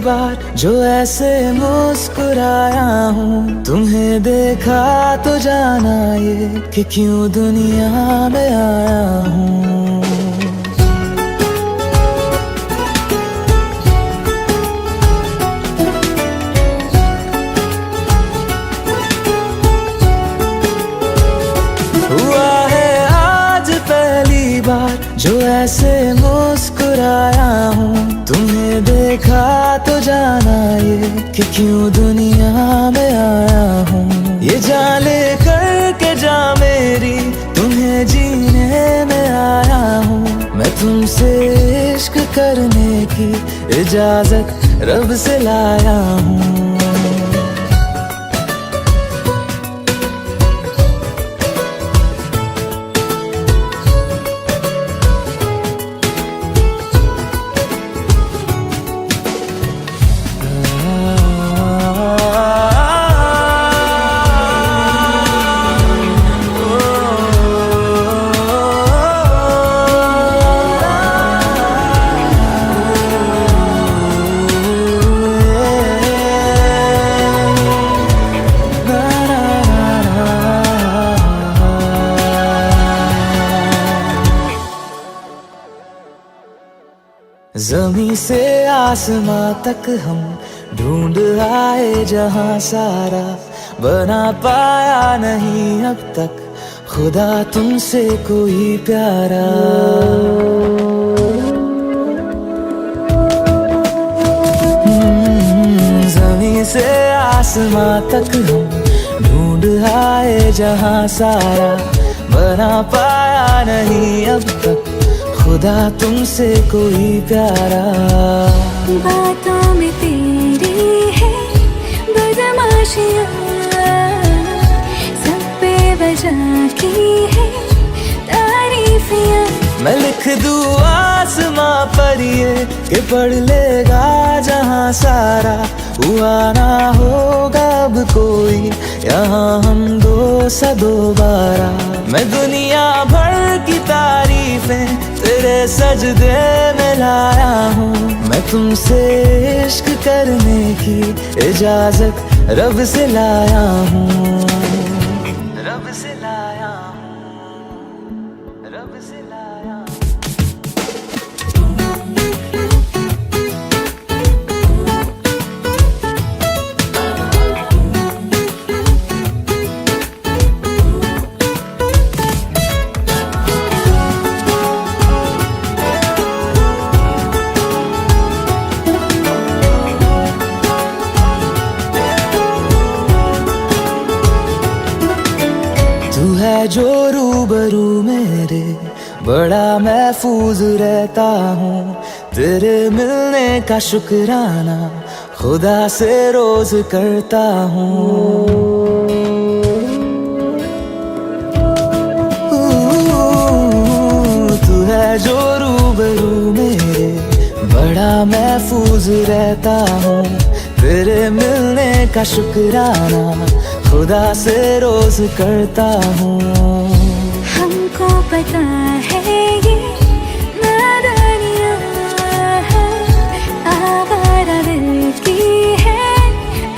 बार जो ऐसे मुस्कुराया हूँ, तुम्हें देखा तो जाना ये कि क्यों दुनिया में आया हूँ। हुआ है आज पहली बार जो ऐसे मुस्कुराया हूँ, तुम्हें देखा तो जाना ये कि क्यों दुनिया में आया हूँ। ये जान ले कर के जा मेरी, तुम्हें जीने में आया हूँ। मैं तुमसे इश्क करने की इजाजत रब से लाया हूँ। ज़मीं से आसमां तक हम ढूंढ आए जहां सारा, बना पाया नहीं अब तक खुदा तुमसे कोई प्यारा। ज़मीं से आसमां तक हम ढूंढ आए जहां सारा, बना पाया नहीं अब तक खुदा तुमसे कोई प्यारा। बातों में तेरी है बदमाशियाँ, सब पे वजह की है तारीफियाँ। मैं लिख दूँ आसमां पर ये कि पढ़ लेगा जहां सारा, हुआ ना होगा अब कोई यहाँ हम दो सा दोबारा। मैं दुनिया भर की तारीफें तेरे सजदे में लाया हूँ। मैं तुमसे इश्क करने की इजाजत रब से लाया हूँ। रब से लाया हूँ, रब से लाया हूँ। तू है जो रूबरू मेरे, बड़ा महफूज रहता हूँ। तेरे मिलने का शुक्राना खुदा से रोज करता हूँ। तू है जो रूबरू मेरे, बड़ा महफूज रहता हूँ। तेरे मिलने का शुक्राना खुदा से रोज करता हूँ। हमको पता है ये नादानियाँ है, आवारा दिल की है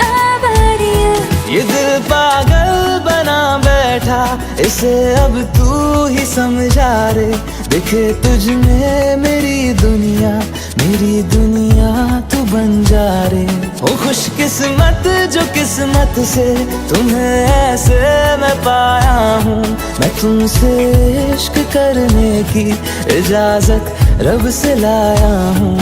आवारियाँ। ये दिल पागल बना बैठा, इसे अब तू ही समझा रे। दिखे तुझ में मेरी दुनिया तू बन जा रे। ओ खुशकिस्मत जो किस्मत से तुम्हें ऐसे मैं पाया हूँ। मैं तुमसे इश्क करने की इजाजत रब से लाया हूँ।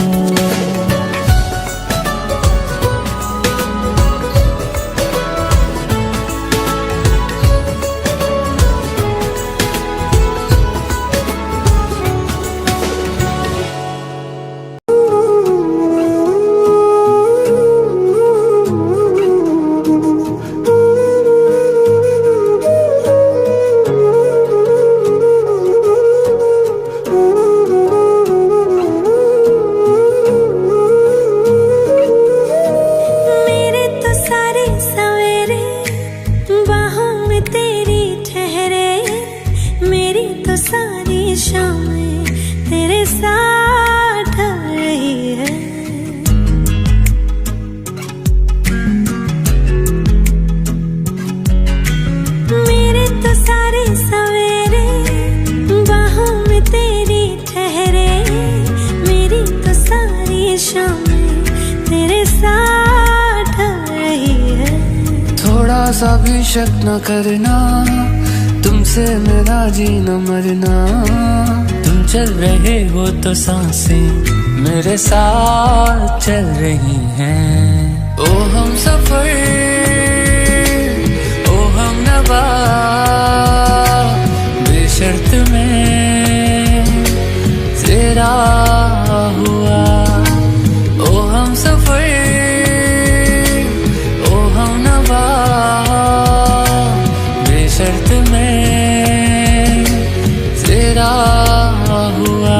साथ रही है। मेरे तो सारे सवेरे बाहों में तेरी ठहरे, मेरी तो सारी शामें तेरे साथ रही है। थोड़ा सा भी शक न करना, तुमसे मेरा जीना मरना। तुम चल रहे हो तो सांसें मेरे साथ चल रही हैं। ओ हम सफर, ओ हम नवा, बेशर्त में तेरा हुआ। ओ हम सफर, ओ हम नवा, बेशर्त में तेरा हुआ।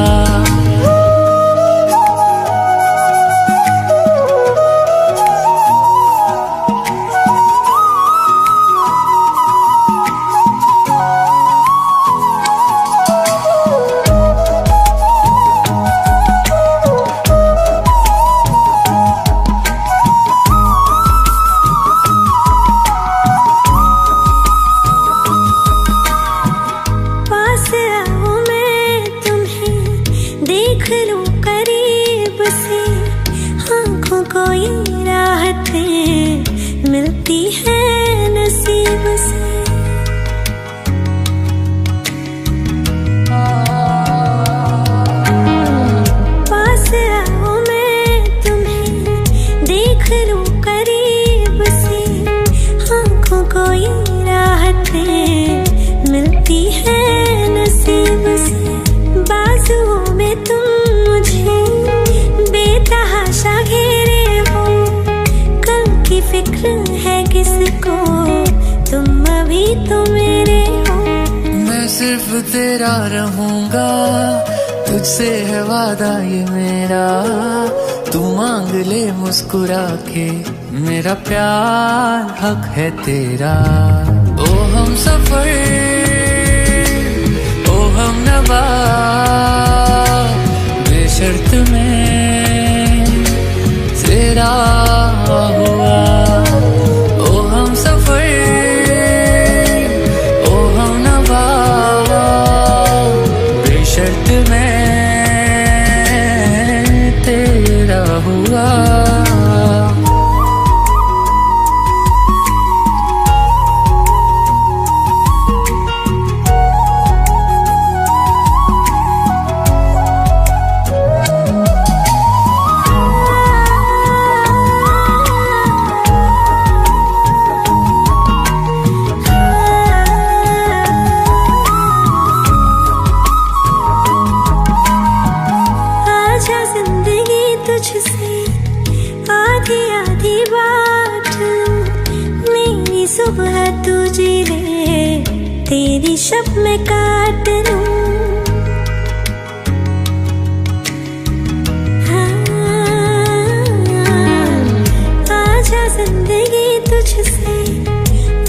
देख लूं करीब से, आंखों को ये राहतें मिलती है नसीब से। पास आओ मैं तुम्हें देख लूं करीब से, आंखों को ये राहतें मिलती है नसीब से। बाजुओं में तुम मुझे बेतहाशा घेरे हो, कल की फिक्र है किसको, तुम अभी तो मेरे हो। मैं सिर्फ तेरा रहूंगा, तुझसे है वादा ये मेरा। तू मांग ले मुस्कुरा के, मेरा प्यार हक है तेरा। ओ हम सफर, ओ हम नवा, बेशर्त में तेरा हुआ। ओ हम सफर, ओ हम नवा, बेशर्त में तेरा हुआ। तुझसे आधी आधी बात, मेरी सुबह तू जी ले, तेरी शब मैं काट लूं। आजा जिंदगी तुझसे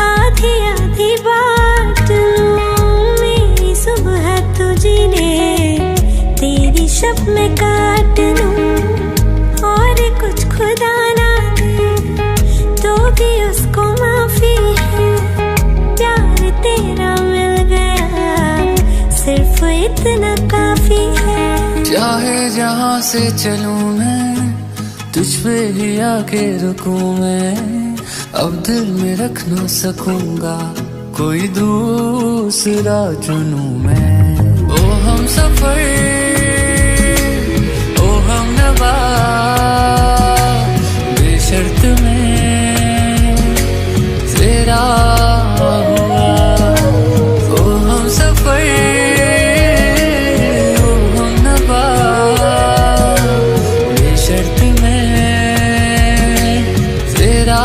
आधी आधी बात लूं, मेरी सुबह तू जी ले, तेरी शब मैं काट लूं। कुछ खुदा ना दे तो भी उसको माफी है, प्यार तेरा मिल गया सिर्फ इतना काफी है। चाहे जहाँ से चलूं मैं, तुझ पे ही आके रुकूं मैं। अब दिल में रख ना सकूंगा, कोई दूसरा चुनूं मैं। ओ हम सफर, ओ हम नवा, बेशर्त में तेरा हुआ। ओ हम सफर, ओ हम नवा, बेशर्त में तेरा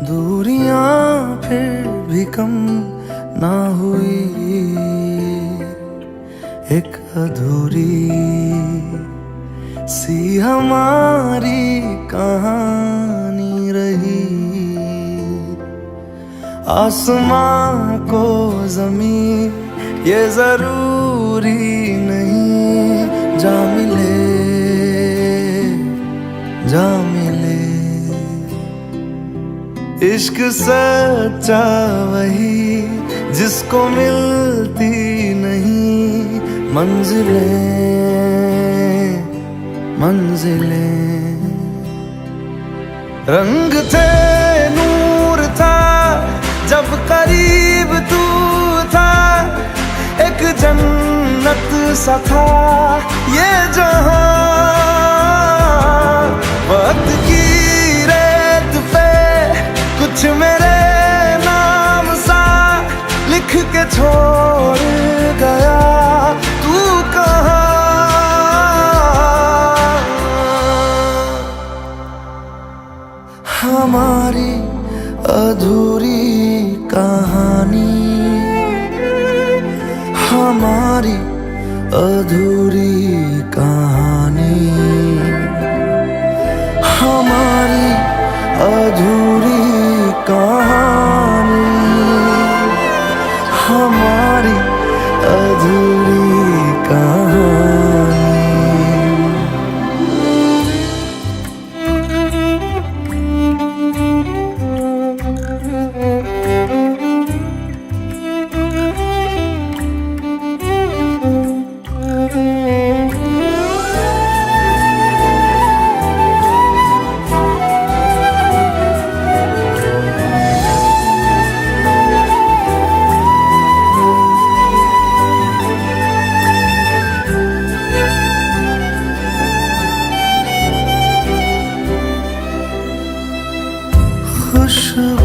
दूरियां फिर भी कम ना हुई, एक अधूरी सी हमारी कहानी रही। आसमां को ज़मीन ये जरूरी नहीं, जा मिले जा मिले। इश्क सच्चा वही जिसको मिलती नहीं मंजिलें मंजिलें। रंग थे नूर था जब करीब तू था, एक जन्नत सा था ये जहां। वक्त की रेत पे कुछ मेरे नाम सा लिख के छोड़ गया, तू कहाँ? हमारी अधूरी कहानी, हमारी अधूरी कहानी, हमारी अधूरी कहानी, हमारी अधूरी कहानी।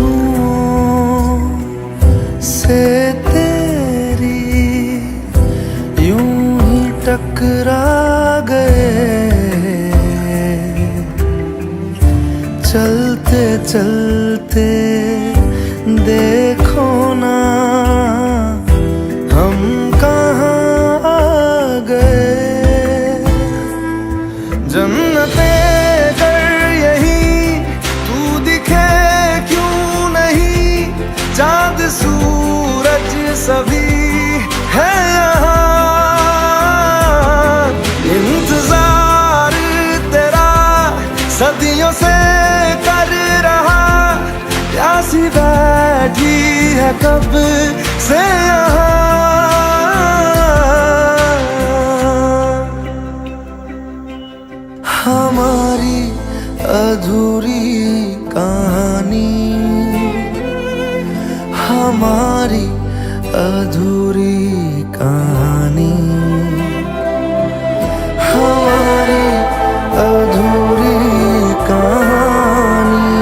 खुशबुओं से तेरी यूं ही टकरा गए, चलते चलते देखो ना हम कहाँ आ गए। जन्नते चाँद सूरज सभी है यहाँ, इंतजार तेरा सदियों से कर रहा, प्यासी बैठी है कब से यहाँ। हमारी अधूरी कहानी, हमारी अधूरी कहानी, हमारी अधूरी कहानी,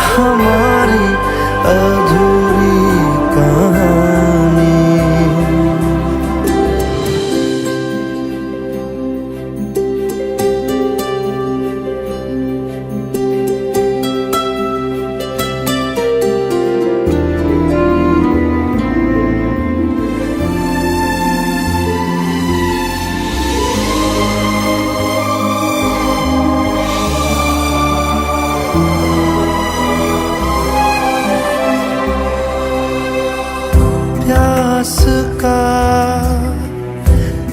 हमारी अधूरी कहानी। प्यास का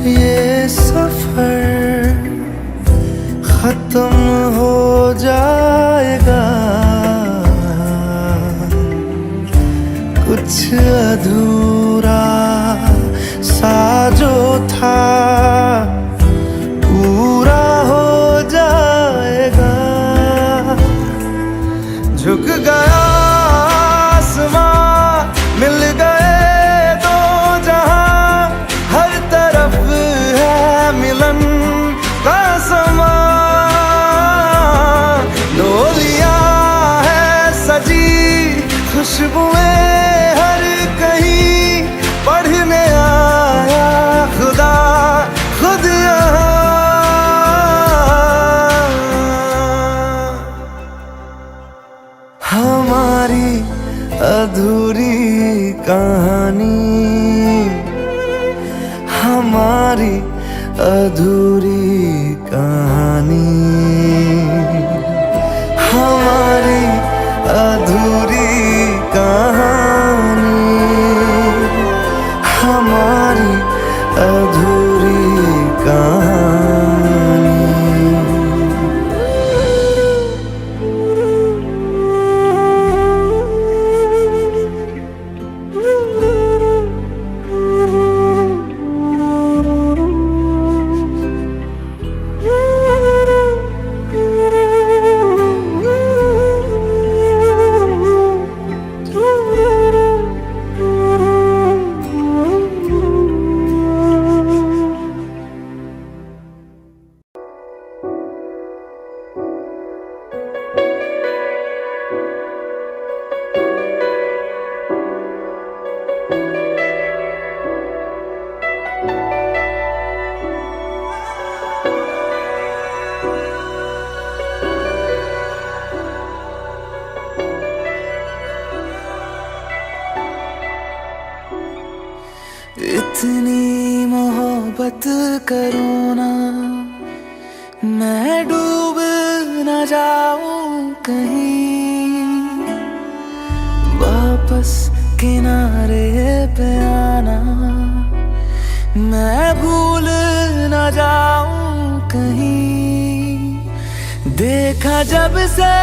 ये सफर खत्म हो जाएगा, कुछ अधूरा सा जो था पूरा हो जाएगा। झुक गया आसमां, मिल गए दो जहां, हर तरफ है मिलन का समा। डोलियां है सजी खुशबुएं हर कहीं, पढ़ने आया खुदा खुद यहाँ। हमारी अधूरी कहानी, हमारी अधूरी कहानी, हमारी अधूरी कहानी, हमारी अधूरी कहानी। इतनी मोहब्बत करो ना, मैं डूब न जाऊं कहीं, वापस किनारे पे आना, मैं भूल न जाऊं कहीं। देखा जब से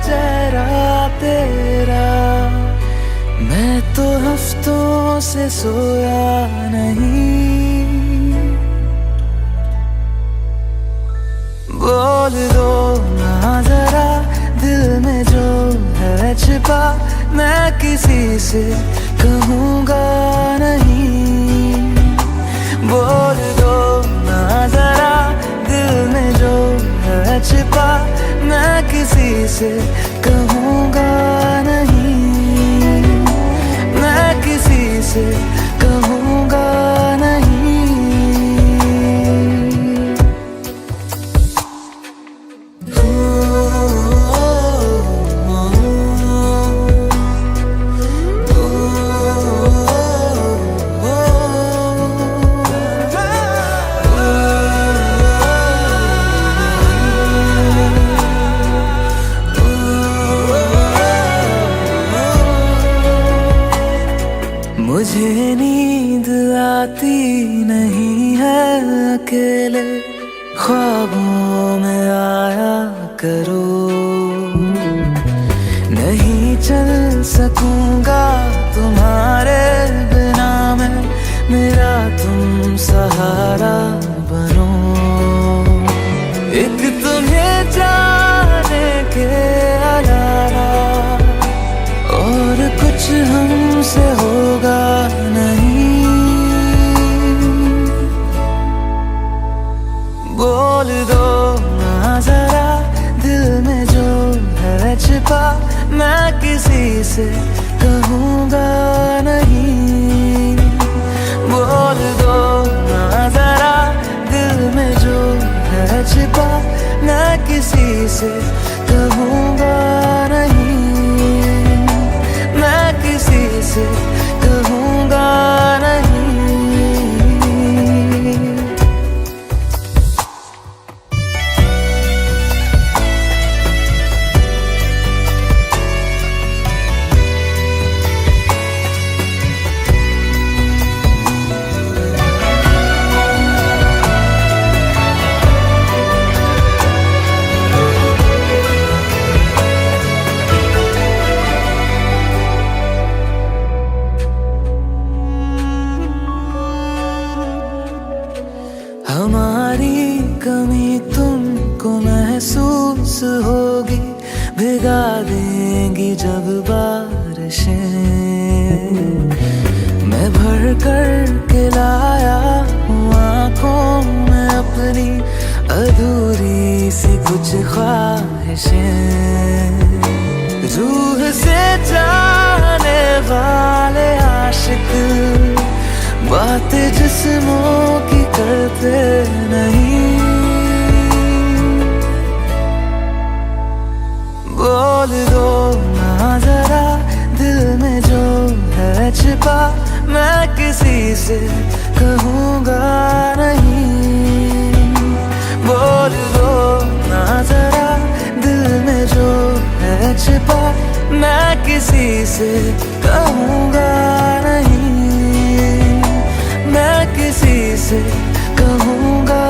चेहरा तेरा, मैं तो हफ्तों से सोया नहीं। बोल दो ना जरा दिल में जो है छिपा, मैं किसी से कहूँगा नहीं। बोल दो ना जरा दिल में जो है छिपा, मैं किसी से कहूँगा नहीं, मैं किसी से कहूँगा नहीं। मुझे नींद आती नहीं है अकेले, ख्वाबों में आया करो। नहीं चल सकूंगा तुम्हारे बिना मैं, मेरा तुम सहारा बनो। एक तुम्हें जाने के अलावा और कुछ हमसे होगा नहीं। बोल दो ना जरा दिल में जो है छिपा, मैं किसी से कहूँगा नहीं। बोल दो ना जरा दिल में जो है छिपा, मैं किसी से कहूँगा नहीं, मैं किसी से कहूँगा नहीं। हमारी कमी तुमको महसूस होगी, भिगा देंगी जब बारिशें। मैं भर कर के लाया हूँ आँखों में अपनी अधूरी सी कुछ ख्वाहिशें। रूह से जाने वाले आशिक बातें जिस्मों की करते नहीं। बोल दो छिपा मैं किसी से कहूँगा नहीं। बोल दो ना जरा दिल में जो है छिपा मैं किसी से कहूँगा नहीं, मैं किसी से कहूँगा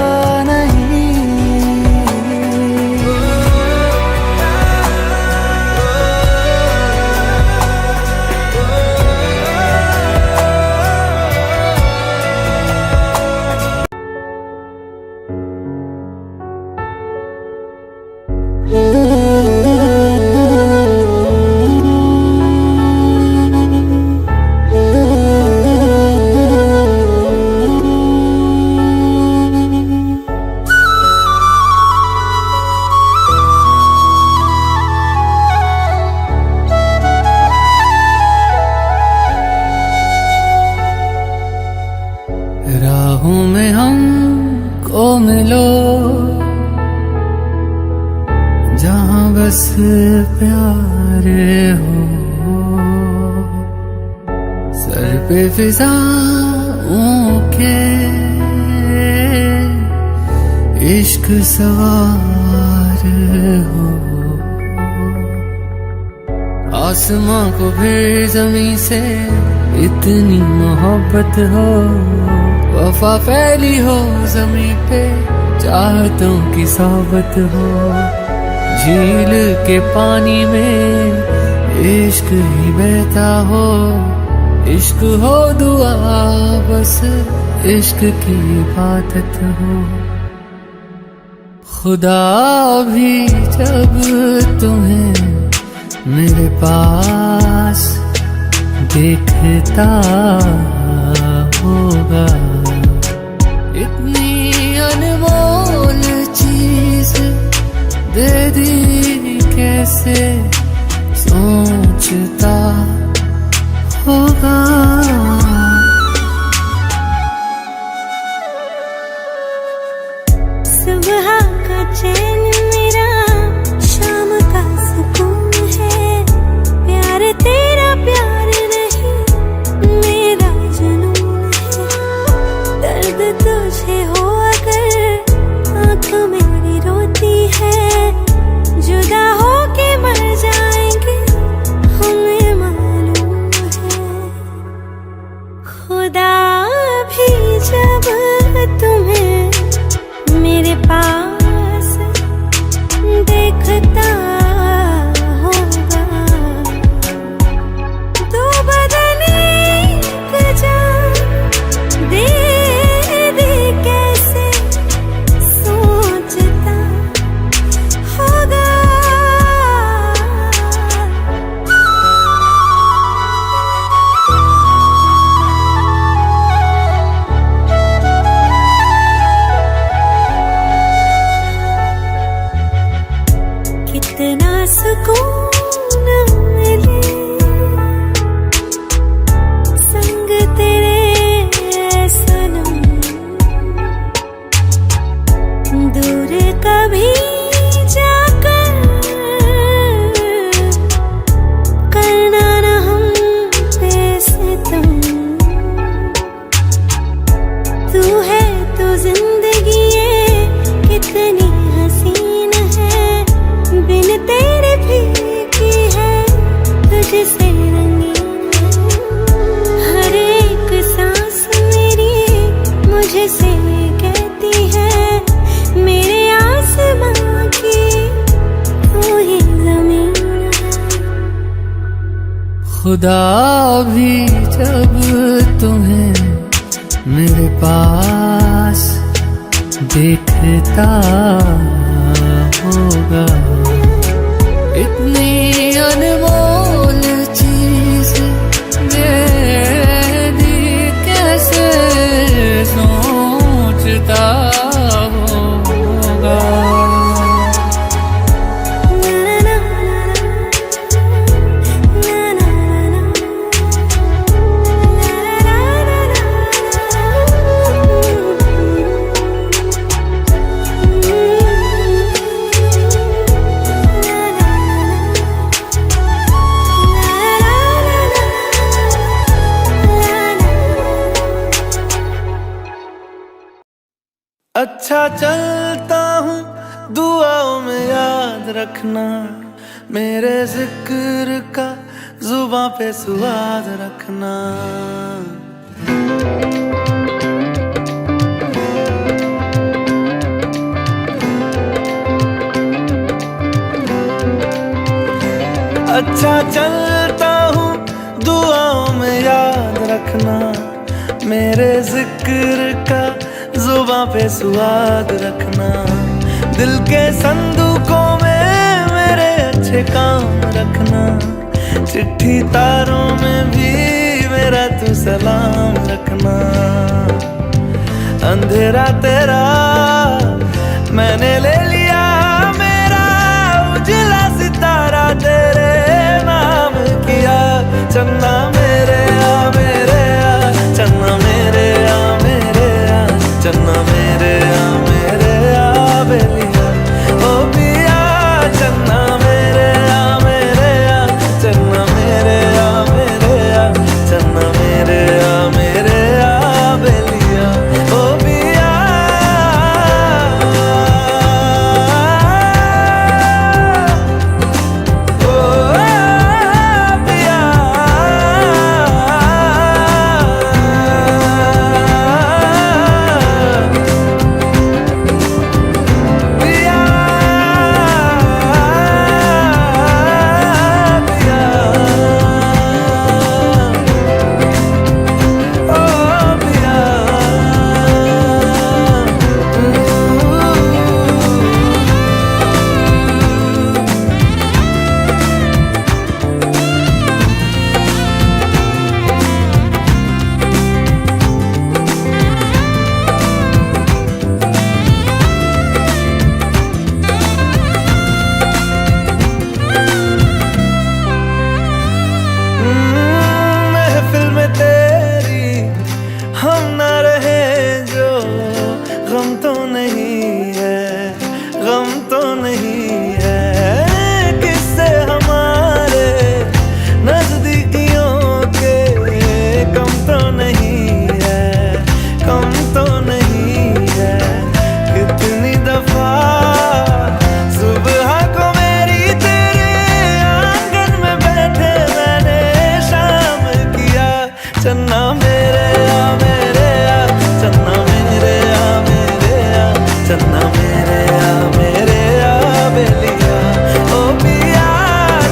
नहीं। राहों में हमको मिलो जहाँ बस प्यार हो, सर पे फिजाओं के इश्क सवार हो। आसमां को फिर जमीन से इतनी मोहब्बत हो, वफा फैली हो जमीन पे चाहतों की सोबत हो। झील के पानी में इश्क ही बहता हो, इश्क हो दुआ बस इश्क की इबादत हो। खुदा भी जब तुम्हें मेरे पास देखता होगा, इतनी अनमोल चीज दे दी कैसे सोचता होगा। सुबह का चैन मेरा शाम का सुकून है, प्यार तेरा प्यार नहीं मेरा जुनून है। दर्द तुझे हो अगर आँखों मेरी रोती है, जुदा होके मर जाएंगे हमें मालूम है। खुदा भी जब तुम्हें मेरे पास देखता होगा, दो बदनी एक जान दे दे कैसे सोचता होगा। कितना सुकून मिले संग तेरे सनम, दूर कभी जाकर करना न हम पे सितम। तू है तो जिंदगी ये कितनी हसीन है, बिन तेरे फीकी है तुझसे रंगीन है। हर एक सांस मेरी मुझसे कहती है मेरे आसमां की तू ही ज़मीन है। खुदा भी जब तुम्हें मेरे पास देखता होगा, इतनी अनमोल चीज दे दी कैसे सोचता होगा। अच्छा चलता हूँ दुआओं में याद रखना, मेरे जिक्र का जुबां पे स्वाद रखना। अच्छा चलता हूँ दुआओं में याद रखना, मेरे जिक्र का जुबां पे स्वाद रखना। दिल के संदूकों में मेरे अच्छे काम रखना, चिट्ठी तारों में भी मेरा तू सलाम रखना। अंधेरा तेरा मैंने ले लिया, मेरा उजला सितारा तेरे नाम किया। चन्ना मेरे आ मेरे आ, चन्ना मेरे आ मेरे आ, चन्ना मेरे आ मेरे आ बेलिया ओ पिया। चन्ना मेरे आ मेरे आ, चन्ना मेरे आ मेरे आ, चन्ना मेरे आ मेरे आ बेलिया ओ पिया। महफिल में तेरी हम न रहे जो, गम तो नहीं है, गम तो नहीं है। किससे हमारे नजदीकियों के कम तो नहीं है, कम तो नहीं है। कितनी दफा सुबह को मेरी तेरे आंगन में बैठे मैंने शाम किया। चन्ना मेरे आ मेरे आ, चन्ना मेरे आ मेरे आ, चन्ना मेरे आ मेरे आ बेलिया ओ पिया।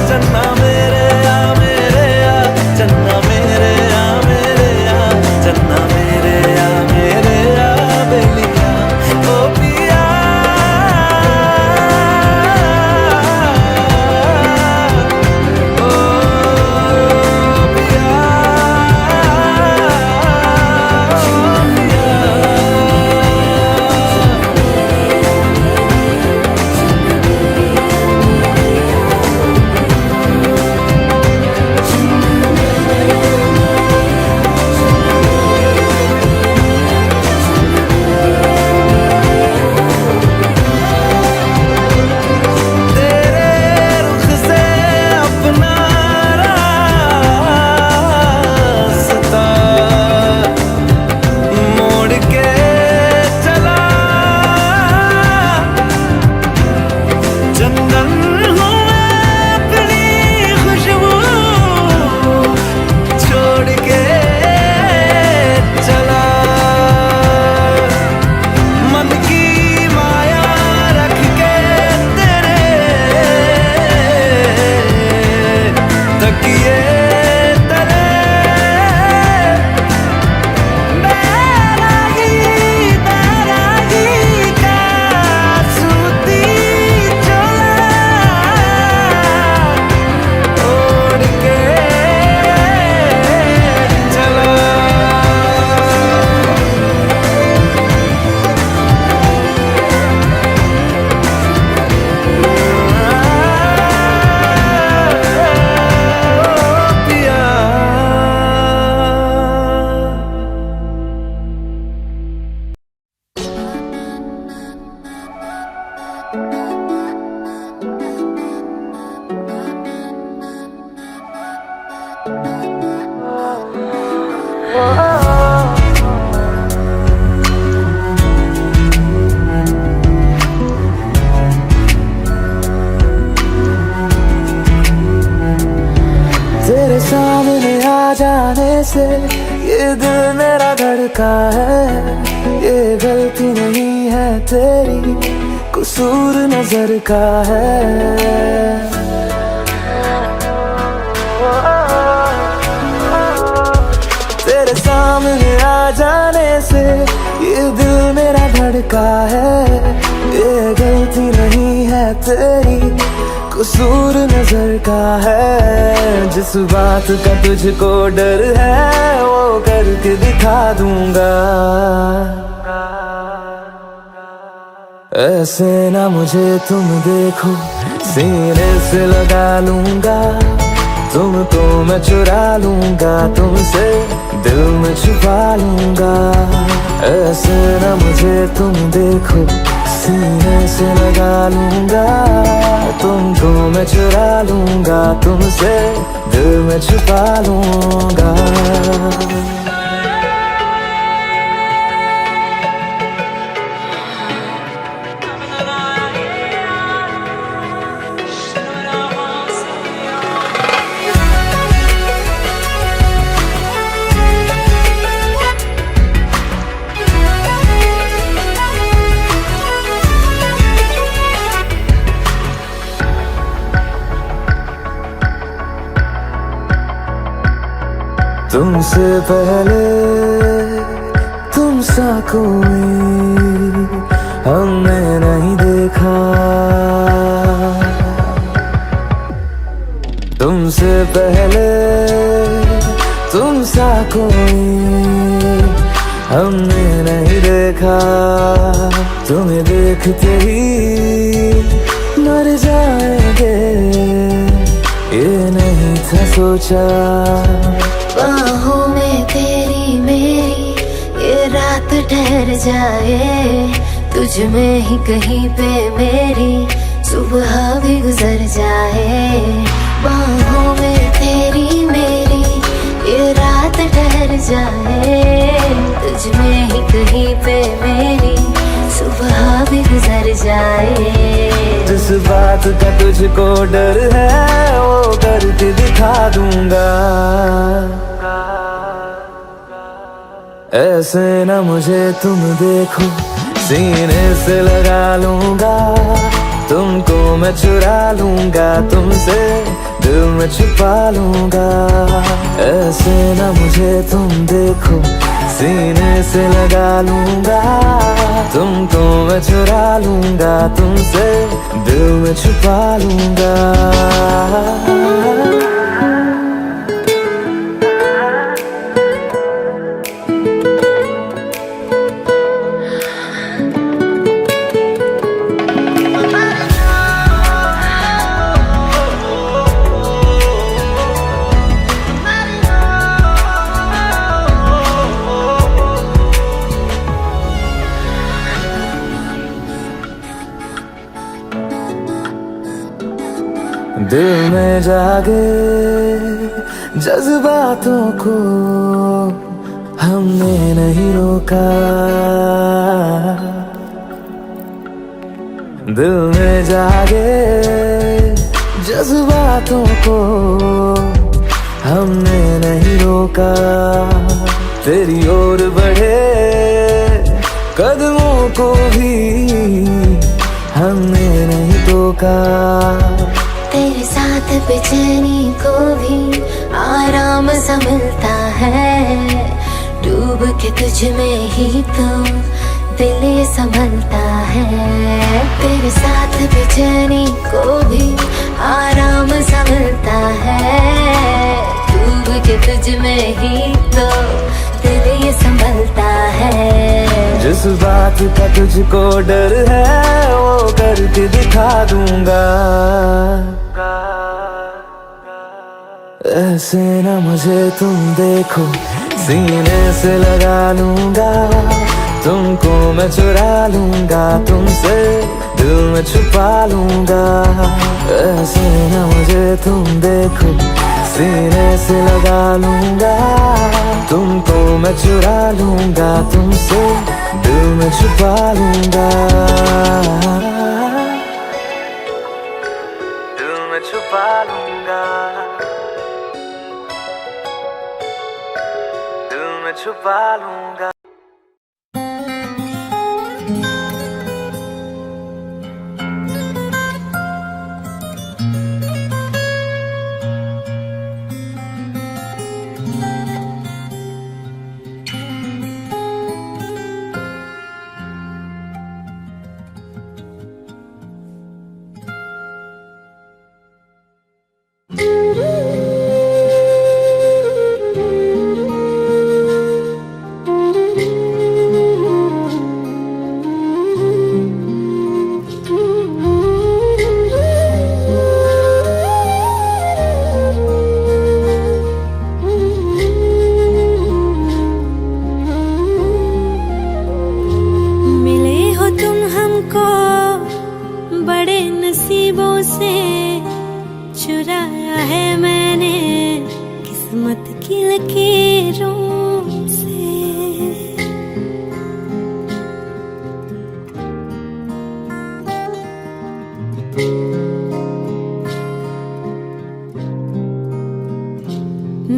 चन्ना मेरे आ मेरे आ, चन्ना मेरे आ मेरे आ, चन्ना मेरे आ मेरे आ बेलिया ओ पिया। तेरे सामने आ जाने से ये दिल मेरा धड़का है। ये गलती नहीं है तेरी, कसूर नजर का है। तेरे सामने आ जाने से ये दिल मेरा धड़का है। ये गलती नहीं है तेरी, कसूर नजर का है। जिस बात का तुझको डर है वो करके दिखा दूंगा। ऐसे ना मुझे तुम देखो, सीने से लगा लूंगा। तुमको मैं चुरा लूंगा, तुमसे दिल में छुपा लूंगा। ऐसे ना मुझे तुम देखो, सीने से लगा लूंगा। तुमको मैं चुरा लूंगा, तुमसे दिल में छुपा लूंगा। तुमसे पहले तुम सा कोई हमने नहीं देखा। तुमसे पहले तुम सा कोई हमने नहीं देखा। तुम्हें देखते ही मर जाएंगे, ये नहीं था सोचा। बाहों में तेरी मेरी ये रात ठहर जाए। तुझ में ही कहीं पे मेरी सुबह भी गुजर जाए। बाहों में तेरी मेरी ये रात ठहर जाए। तुझ में ही कहीं पे मेरी सुबह भी गुजर जाए। जिस बात का तुझको डर है वो करके दिखा दूंगा। ऐसे ना मुझे तुम देखो, सीने से लगा लूंगा। तुमको मैं चुरा लूंगा, तुमसे दिल में छुपा लूंगा। ऐसे ना मुझे तुम देखो, सीने से लगा लूंगा। तुमको मैं चुरा लूंगा, तुमसे दिल में छुपा लूंगा। दिल में जागे जज्बातों को हमने नहीं रोका। दिल में जागे जज्बातों को हमने नहीं रोका। तेरी ओर बढ़े कदमों को भी हमने नहीं टोका। तेरे साथ बेचैनी को भी आराम सा मिलता है। डूब के तुझ में ही तो दिल ये संभलता है। तेरे साथ बेचैनी को भी आराम सा मिलता है। डूब के तुझ में ही तो दिल ये संभलता है। जिस बात का तुझको डर है वो करके दिखा दूंगा। ऐसे ना मुझे तुम देखो, सीने से लगा लूंगा। तुमको मैं चुरा लूंगा, तुमसे दिल में छुपा लूंगा। ऐसे ना मुझे तुम देखो, सीने से लगा लूंगा। तुमको मैं चुरा लूंगा, तुमसे दिल में छुपा लूंगा। दिल में छुपा लूंगा। छुपा लूंगा। बड़े नसीबों से चुराया है मैंने किस्मत की लकीरों से।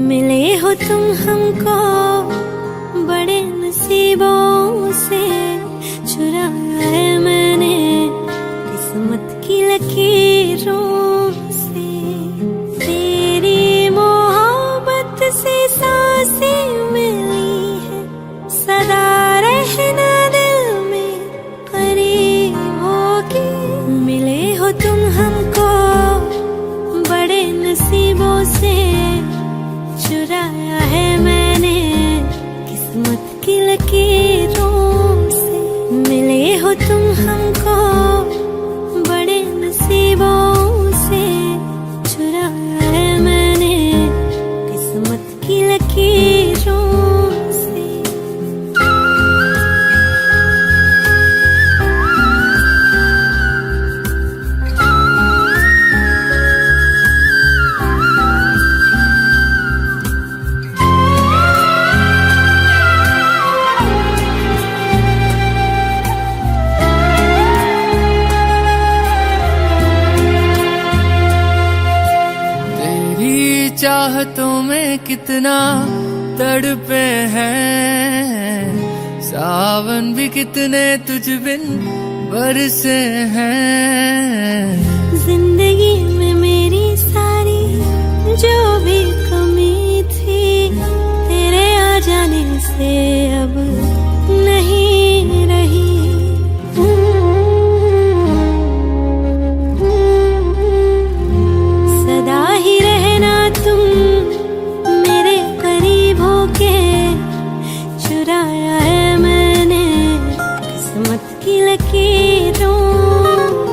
मिले हो तुम हमको बड़े नसीबों से चुराया है मैंने किस्मत की लकीरों से। तेरी मोहब्बत से सांसें मिली है, सदा रहना दिल में करीब होगी। मिले हो तुम हमको बड़े नसीबों से चुराया है मैंने किस्मत की लकीरों से। मिले हो तुम हमको बड़े नसीबों से चुराया है मैंने किस्मत की लकीरों से। चाहतों में कितना तड़पे हैं, सावन भी कितने तुझ बिन बरसे हैं। जिंदगी में मेरी सारी जो भी कमी थी तेरे आ जाने से अब नहीं रही। सदा ही रहना तुम मेरे करीब होके चुराया है मैंने किस्मत की लकीरों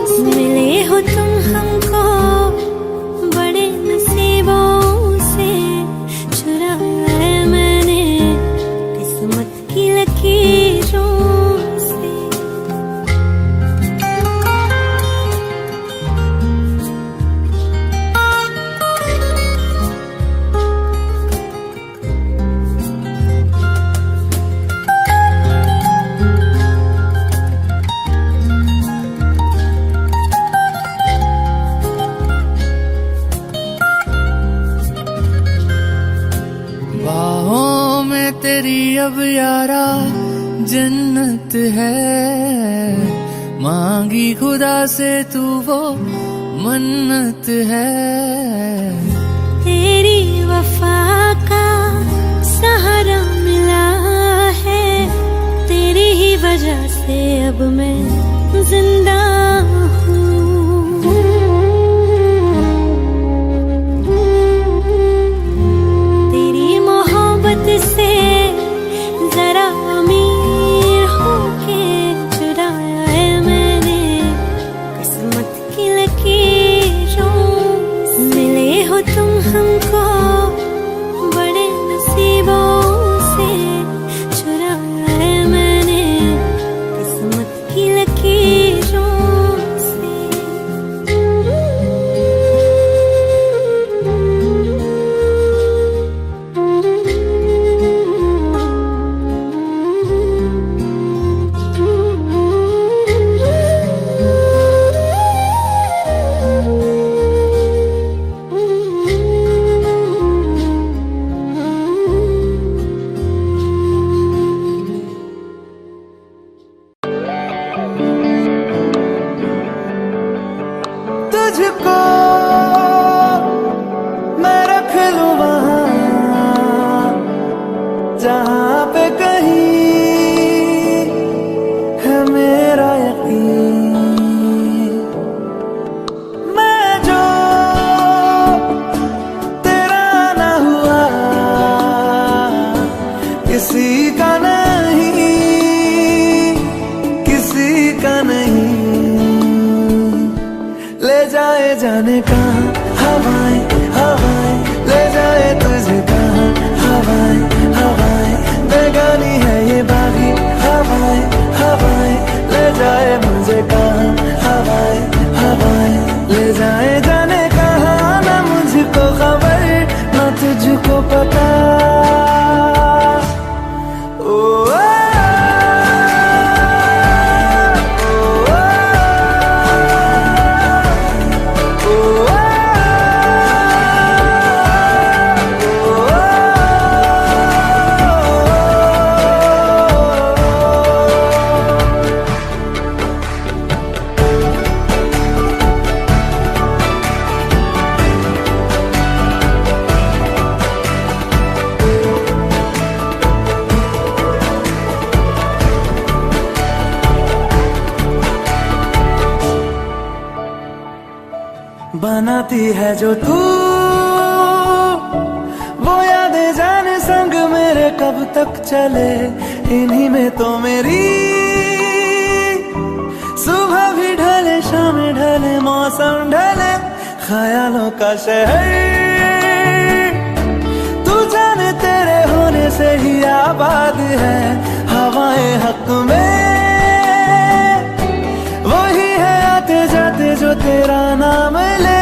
से। मिले हो तुम हमको बड़े नसीबों से चुराया है मैंने किस्मत की लकीरों से। बाहों में तेरी अब यारा जन्नत है, मांगी खुदा से तू वो मन्नत है। तेरी वफा का सहारा मिला है, तेरी ही वजह से अब मैं जिंदा हूँ। तेरी मोहब्बत से जरा अमीर होके चुराया है मैंने किस्मत की लकीरों से। मिले हो तुम हमको बड़े नसीबों से चुराया है मैंने किस्मत की लकीरों आती है जो तू, वो यादें जाने संग मेरे कब तक चले। इन्हीं में तो मेरी सुबह भी ढले, शाम ढले, मौसम ढले, ख्यालों का शहर तू जाने तेरे होने से ही आबाद है। हवाएं हक में वही है आते जाते जो तेरा नाम ले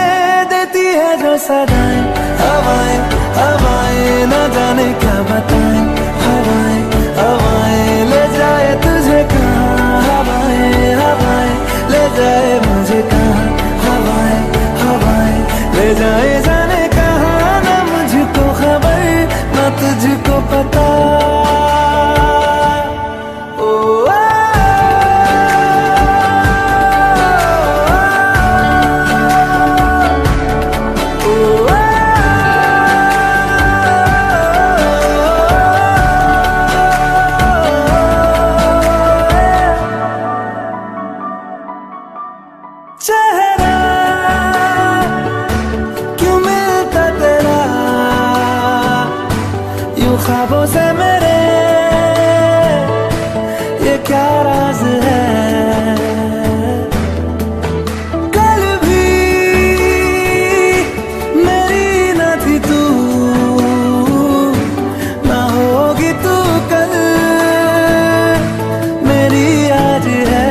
देती है जो सदाएं। हवाएं हवाएं न जाने क्या बताएं, हवाएं हवाएं ले जाए तुझे कहाँ, हवाएं हवाएं ले जाए मुझे कहाँ, हवाएं हवाएं ले जाए जाने कहाँ। न मुझको खबर न तुझको पता। चेहरा क्यों मिलता तेरा यूं ख्वाबों से मेरे, ये क्या राज है। कल भी मेरी न थी तू, ना होगी तू कल मेरी आज है।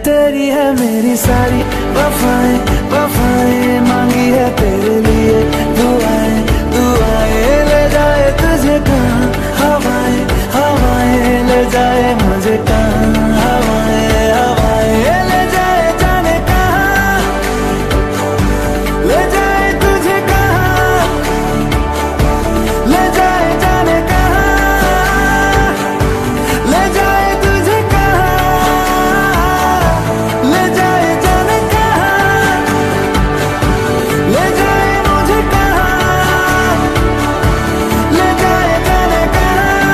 तेरी है मेरी सारी वफाएं, वफाएं मांगी है तेरे लिए दुआएं, दुआएं ले जाए तुझे कहाँ, हवाएं हवाएं ले जाए मुझे कहाँ, हवाएं हवाएं ले जाए जाने कहाँ, ले जाए तुझे कहाँ, ले जाए जाने कहाँ, ले जाए तुझे कहाँ, ले जाए जाने कहाँ, ले जाए मुझे कहाँ, ले जाए जाने कहाँ,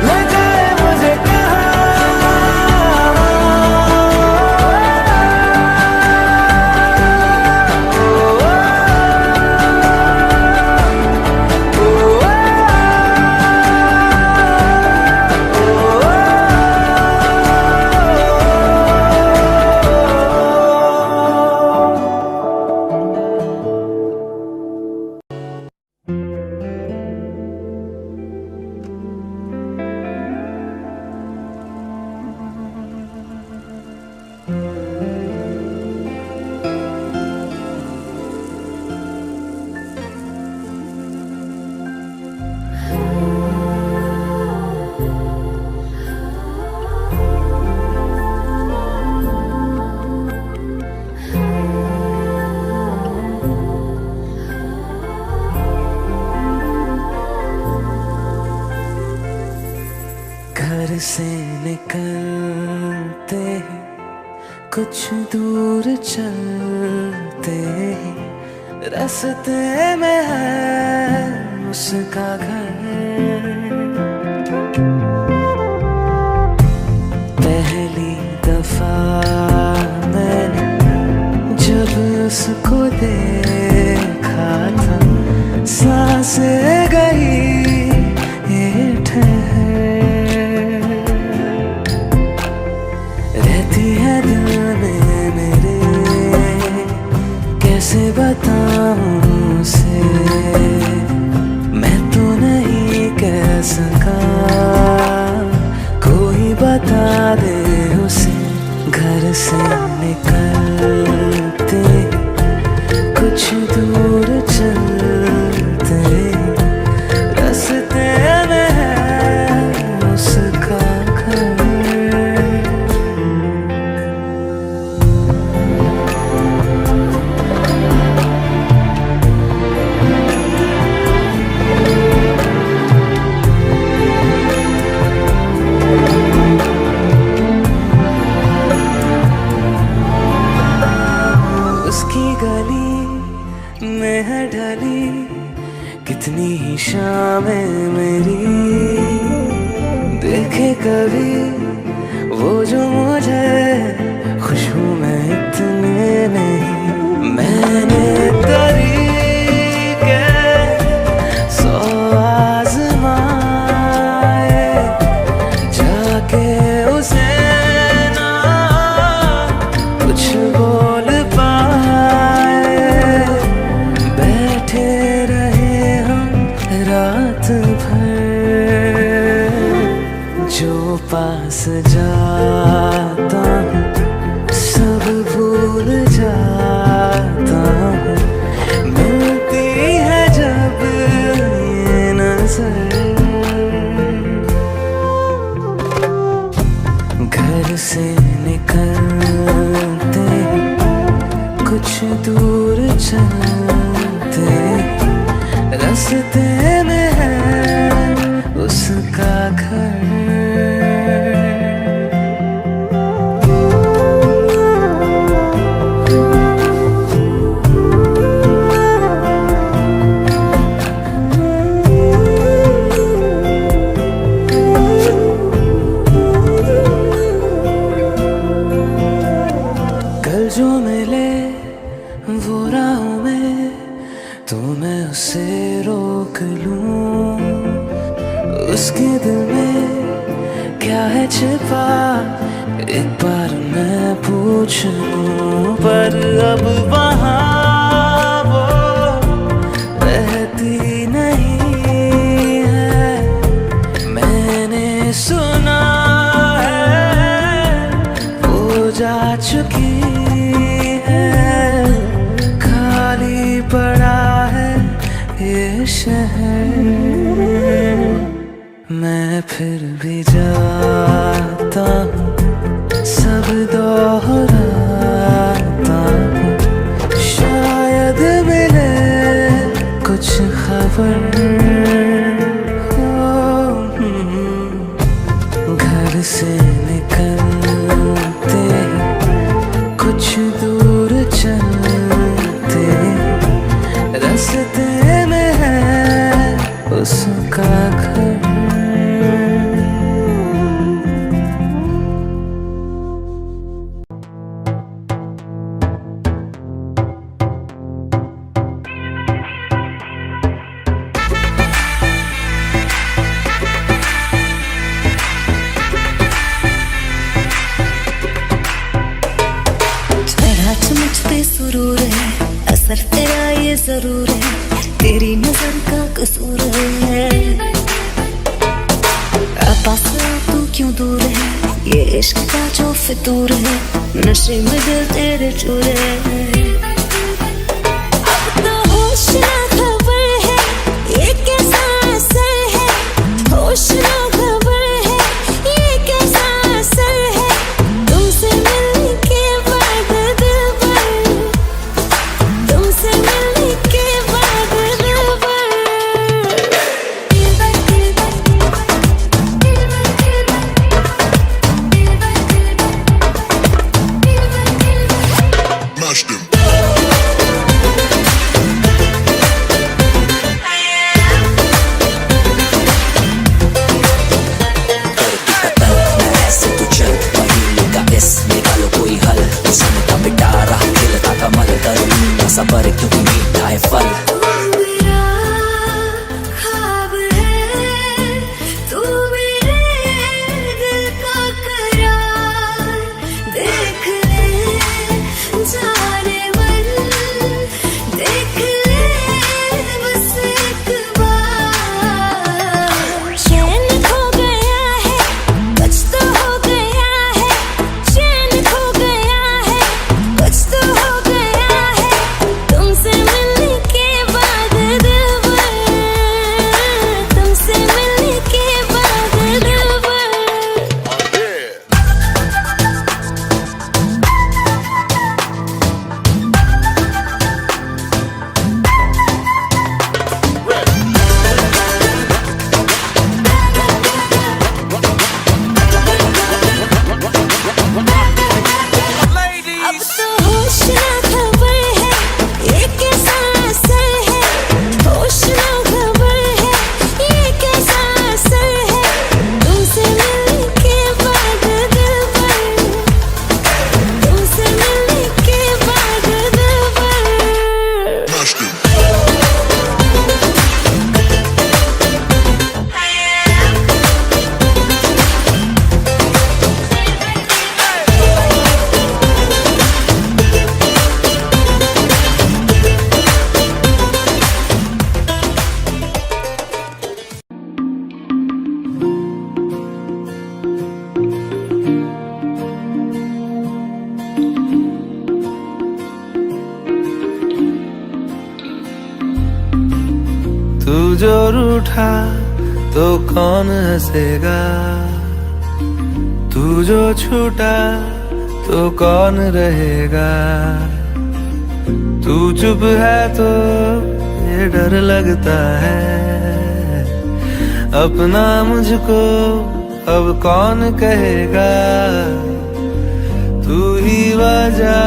ले जाए मुझे कहाँ। घर से निकलते ही कुछ दूर चलते ही रास्ते में है उसका घर। पहली दफा मैंने जब उसको देखा था, सांसें गई ये ठहर, रहती है दिल में मेरे, कैसे बताऊं उसे, मैं तो नहीं कह सका, कोई बता दे उसे। घर से निकलते कुछ दूर चलते रास्ते में है उसका घर। में है ढली कितनी ही शामें मेरी, देखे कभी वो जो मुझे खुशबू में इतने नहीं, मैंने तरीके 100 आज़माए, जाके उसे ना कुछ बोल पाए। बैठे रहे हम रात भर, जो पास जाता हूँ सब भूल जाता हूँ। मिलती है जब ये नजर, घर से निकलते कुछ दूर चलते, रास्ते में है उसका घर। कल जो मिले वो राहों में, तो मैं उसे रोक लूं। उसके दिल में क्या है छिपा, एक बार मैं पूछ लूं। पर अब वहाँ वो रहती नहीं है, मैंने सुना है वो जा चुकी है। खाली पड़ा है ये शहर, मैं फिर भी जाता हूँ, सब दोहराता हूँ। शायद मिले कुछ खबर, घर से निकलते कुछ दूर चलते, रास्ते में है उसका घर। सुरूर है, असर तेरा ये जरूर है, तेरी नजर का कसूर है। पास तू क्यों दूर है, ये इश्क का जो फितूर है, नशे में दिल तेरे चूर है। अब तो होश ना खबर है, ये कैसा असर है, होश ना खबर है, ये कैसा असर है। तुमसे मिलने के बाद दिल भर, तुमसे मिलने के बाद दिल भर, Mash them. सबर क्यों मीठा है फल। तू मेरा ख्वाब है, तू मेरे दिल का करार। देख ले जाने मन, देख ले बस एक बार। चैन खो गया है, कुछ तो हो गया है, चैन खो गया है, कुछ तो हो गया है। तुमसे मिलने के तू जो रूठा तो कौन हंसेगा, तू जो छूटा तो कौन रहेगा। तू चुप है तो ये डर लगता है, अपना मुझको अब कौन कहेगा। तू ही वजह,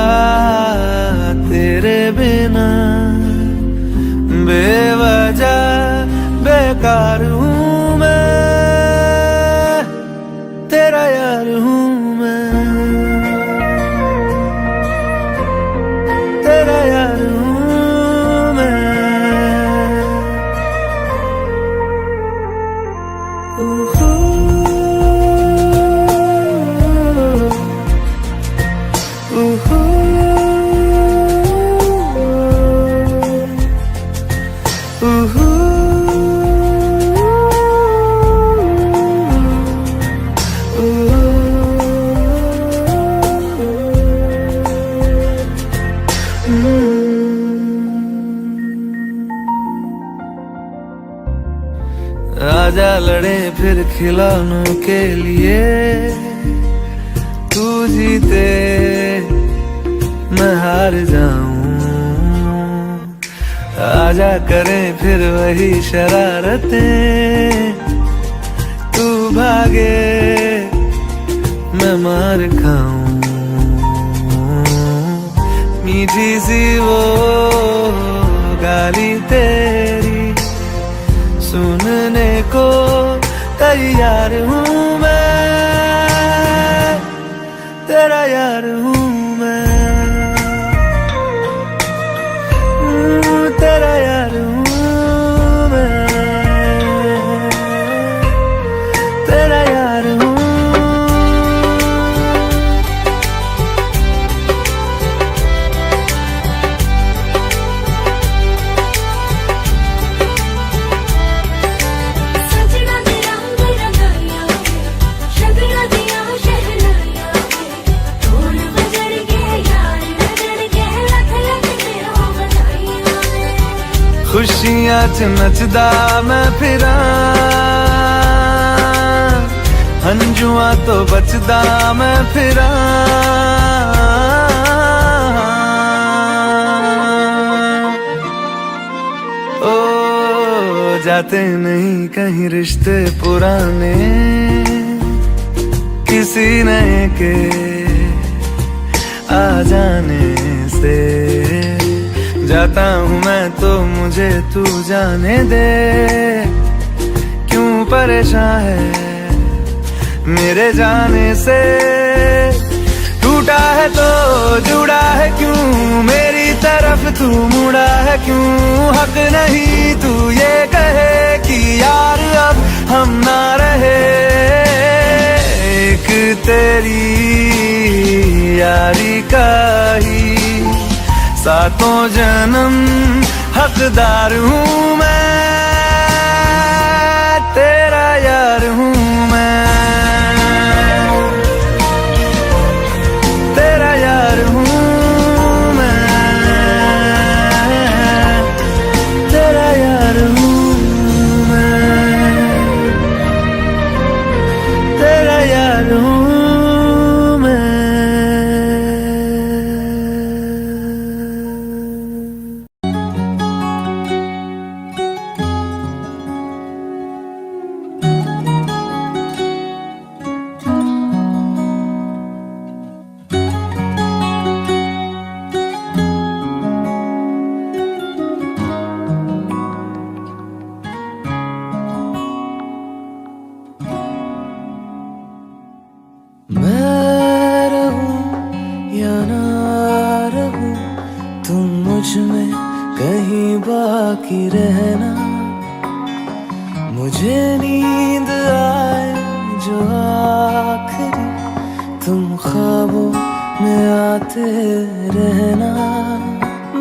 तेरे बिना बेवजह बेकार हूँ मैं, तेरा यार हूँ मैं, तेरा यार हूँ मैं। आजा लड़े फिर खिलौनों के लिए, तू जीते मैं हार जाऊं। आजा करें फिर वही शरारतें, तू भागे मैं मार खाऊं। मीठी सी वो गाली तेरी सुनने को तैयार हूँ मैं, तेरा यार हूँ मैं, तेरा यार हूँ मैं, तेरा यार हूँ। खुशियां च नचदा मैं फिरां, हंजुआ तो बचदा मैं फिरां। ओ जाते नहीं कहीं रिश्ते पुराने, किसी नए के आ जाने से। जाता हूँ मैं तो मुझे तू जाने दे, क्यों परेशान है मेरे जाने से। टूटा है तो जुड़ा है क्यों, मेरी तरफ तू मुड़ा है क्यों। हक नहीं तू ये कहे कि यार अब हम ना रहे, एक तेरी यारी का ही सातों जन्म हकदार हूँ मैं, तेरा यार हूँ मैं, तेरा यार हूँ मैं, तेरा यार हूँ मैं, तेरा यार हूँ। कहीं बाकी रहना। मुझे नींद आए जो आखिरी, तुम ख्वाबों में आते रहना।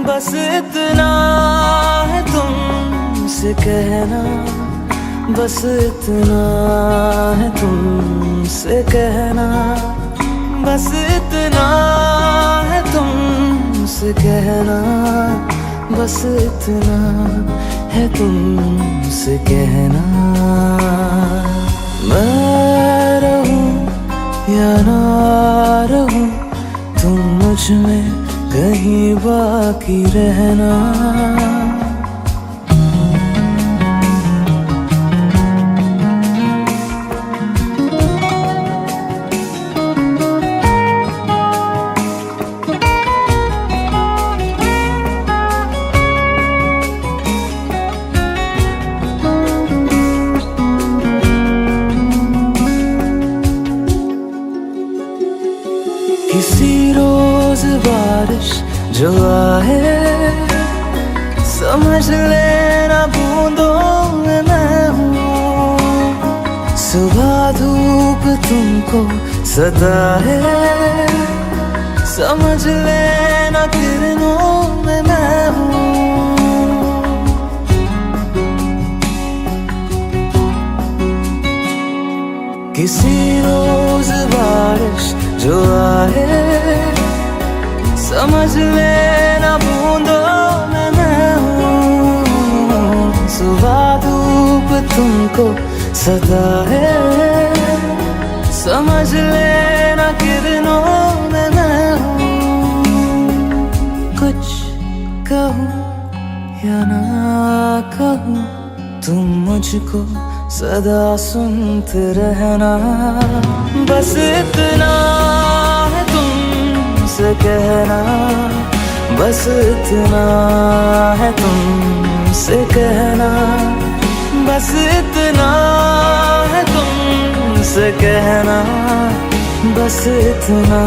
बस इतना है तुमसे कहना, बस इतना है तुमसे कहना, बस इतना है तुमसे कहना, बस इतना है तुमसे कहना। मैं रहूं या ना रहूं, तुम मुझ में कहीं बाकी रहना। किसी रोज बारिश जो आए, समझ लेना बूंदों में मैं हूँ। सुबह धूप तुमको सताए, समझ लेना किरणों में मैं हूँ। किसी रोज बारिश जो आए, समझ लेना बूंदों में मैं हूँ। सुबह धूप तुमको सताए, समझ लेना किरणों में मैं हूँ। कुछ कहूँ या ना कहूँ, तुम मुझको सदा सुनते रहना। बस इतना है तुमसे कहना, बस इतना है तुमसे कहना, बस इतना है तुमसे कहना, बस इतना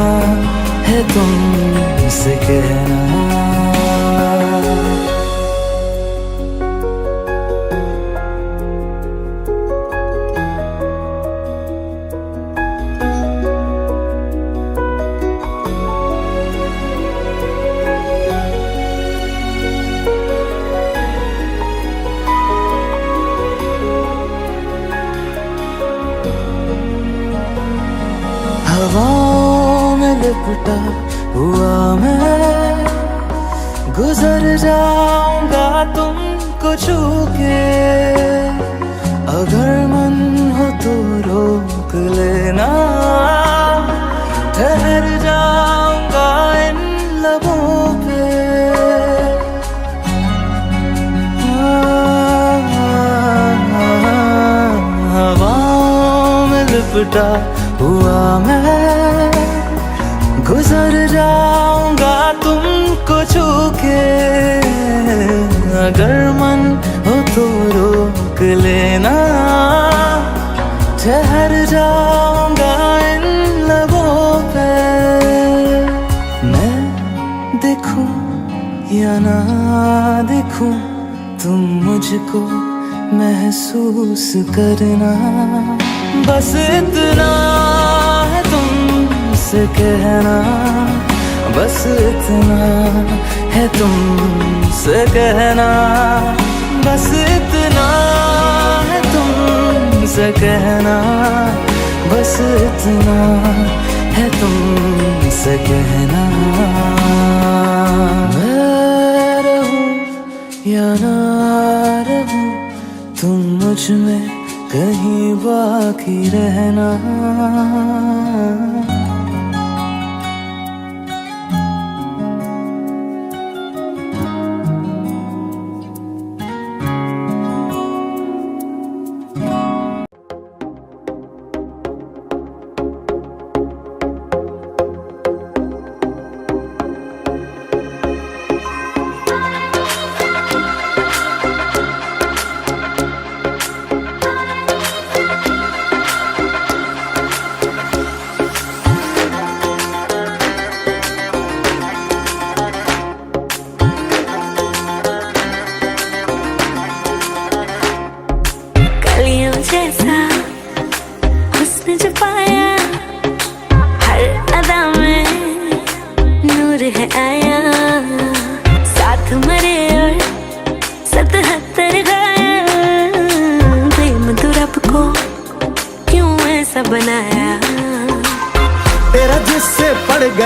है तुमसे कहना। हवाओं में लिपटा हुआ मैं, गुजर जाऊंगा तुमको छू के। अगर मन हो तो रोक लेना, ठहर जाऊंगा इन लबों पे। हवाओं में लिपटा हुआ मैं, गुजर जाऊंगा तुमको छू के। अगर मन हो तो रोक लेना, ठहर जाऊंगा इन लबों पे। मैं देखूं या ना देखूं, तुम मुझको महसूस करना। बस इतना है तुमसे कहना, बस इतना है तुमसे कहना, बस इतना है तुमसे कहना, बस इतना है तुमसे कहना। मैं रहूं या ना रहूं, तुम मुझ में कहीं बाकी रहना।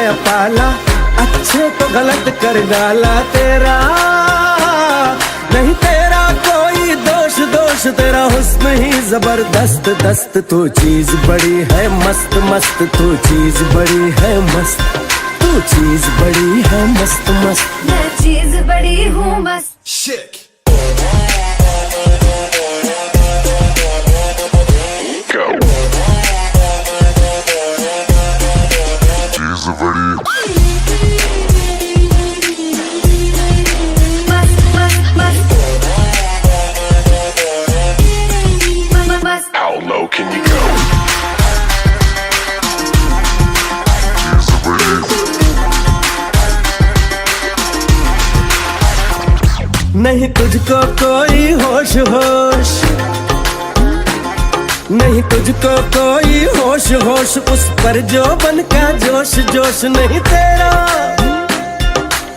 आया पाला, अच्छे को गलत कर डाला तेरा। नहीं तेरा कोई दोष, दोष तेरा हुस्न ही जबरदस्त दस्त। तू चीज बड़ी है मस्त मस्त, तू चीज बड़ी है मस्त, तू चीज बड़ी है मस्त मस्त। मैं चीज बड़ी हूँ मस्त। Shit. How low can you go? नहीं तुझको कोई होश होश, नहीं तुझको कोई होश होश, उस पर जो बन का जोश जोश। नहीं तेरा,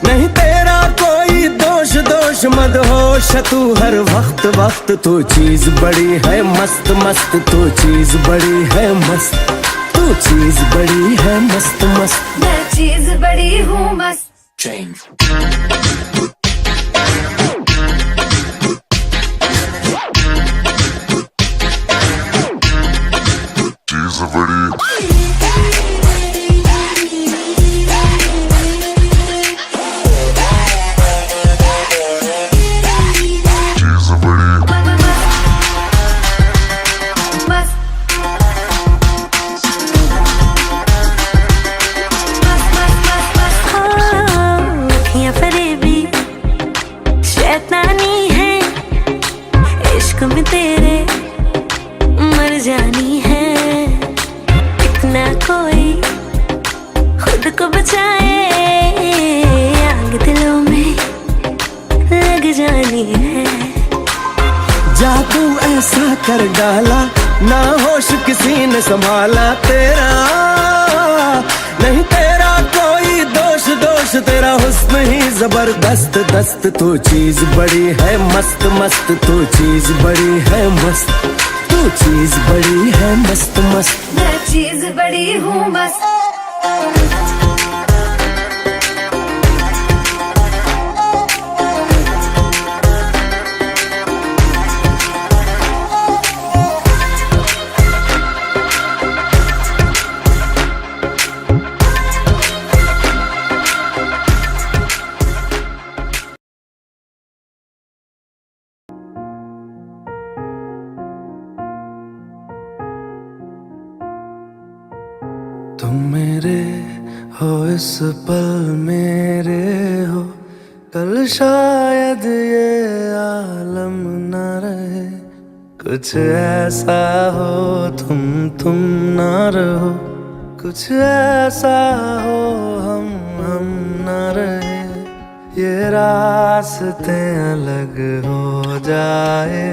नहीं तेरा कोई दोष दोष, मदहोश तू हर वक्त वक्त। तू चीज बड़ी है मस्त मस्त, तू चीज बड़ी है मस्त, तू चीज बड़ी है मस्त मस्त। मैं चीज बड़ी हूँ मस्त। Change. शैतानी है इश्क में तेरे, मर जानी है। इतना कोई खुद को बचाए, आग दिलों में लग जानी है। जादू ऐसा कर डाला, ना होश किसी ने संभाला तेरा। नहीं तेरा कोई दोष दोष, तेरा हुस्न ही जबरदस्त दस्त। तू चीज बड़ी है मस्त मस्त, तू चीज बड़ी है मस्त, तू चीज बड़ी है मस्त मस्त। मैं चीज बड़ी हूँ मस्त। तुम मेरे हो इस पल मेरे हो, कल शायद ये आलम न रहे। कुछ ऐसा हो तुम ना रहो, कुछ ऐसा हो हम न रहे। ये रास्ते अलग हो जाए,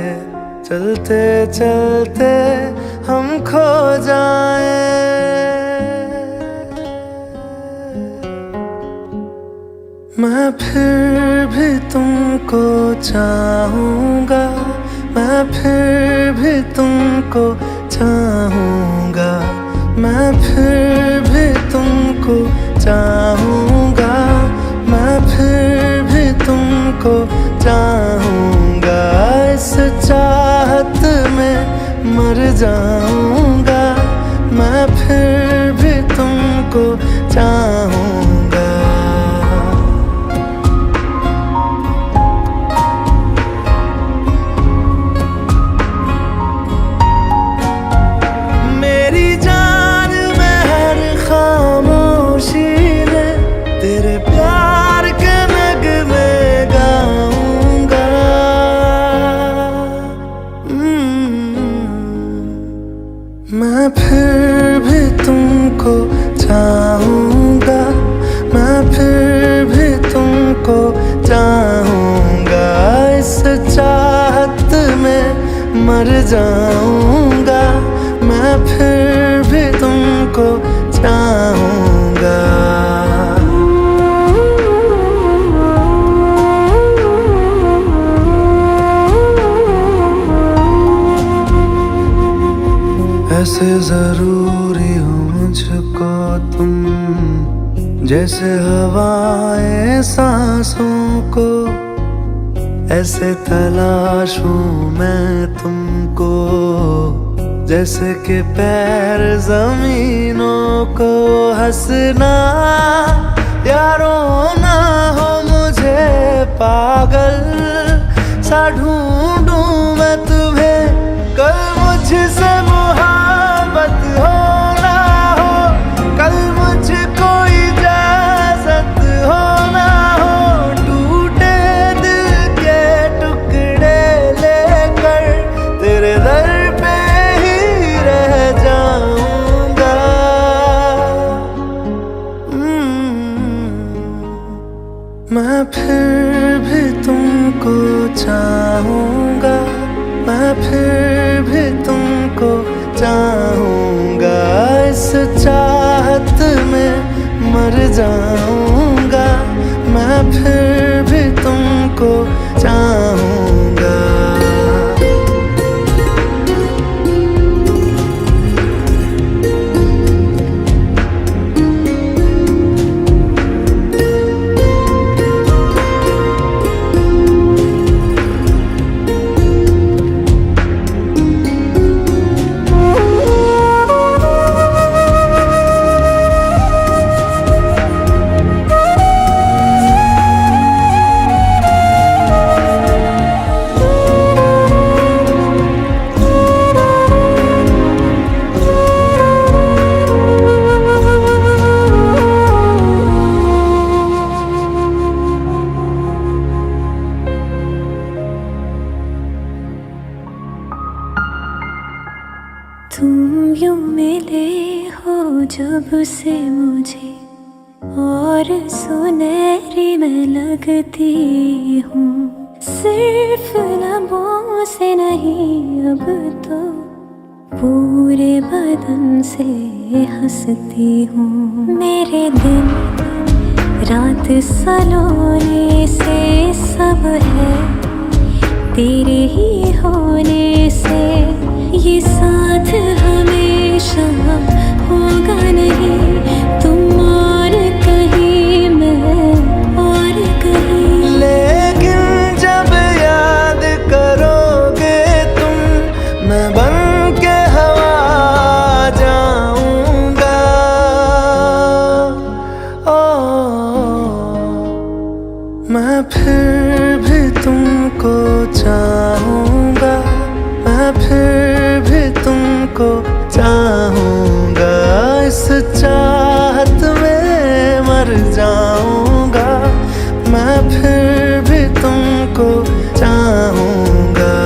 चलते चलते हम खो जाए। मैं फिर भी तुमको चाहूँगा, मैं फिर भी तुमको चाहूँगा, मैं फिर भी तुमको चाहूँगा, मैं फिर भी तुमको चाहूँगा। इस चाहत में मर जाऊँगा, मैं फिर भी तुमको चाहूँगा। मैं फिर भी तुमको चाहूँगा, मैं फिर भी तुमको चाहूँगा। इस चाहत में मर जाऊँगा, मैं फिर भी तुमको चाहूँगा। ऐसे जरूरी हो मुझको तुम, जैसे हवाएं सांसों को, ऐसे तलाशूं मैं तुमको। जैसे कि पैर जमीनों को, हंसना या रोना हो मुझे पागल सा ढूंढूं मैं तुम्हें। कल मुझसे मोहब्बत हो ना हो, कल मुझको इजाजत हो ना हो, टूटे दिल के टुकड़े लेकर तेरे दर पे ही रह जाऊंगा। मैं फिर भी तुमको चाहूंगा, मैं फिर भी तुमको चाहूंगा। इस चाहत में मर जाऊंगा, मैं फिर भी तुमको चाहूंगा। तुम यूं मिले हो जब से मुझे, और सुनहरी मैं लगती हूँ। सिर्फ लबों से नहीं अब तो पूरे बदन से हंसती हूँ। मेरे दिन रात सलोने से सब है तेरे ही होने से। ये साथ हमेशा होगा नहीं, तुम और कहीं मैं और कहीं। लेकिन जब याद करोगे तुम, मैं बन के हवा जाऊंगा। मैं फिर भी तुमको चाहूंगा, मैं फिर भी तुमको चाहूंगा। इस चाहत में मर जाऊंगा, मैं फिर भी तुमको चाहूंगा।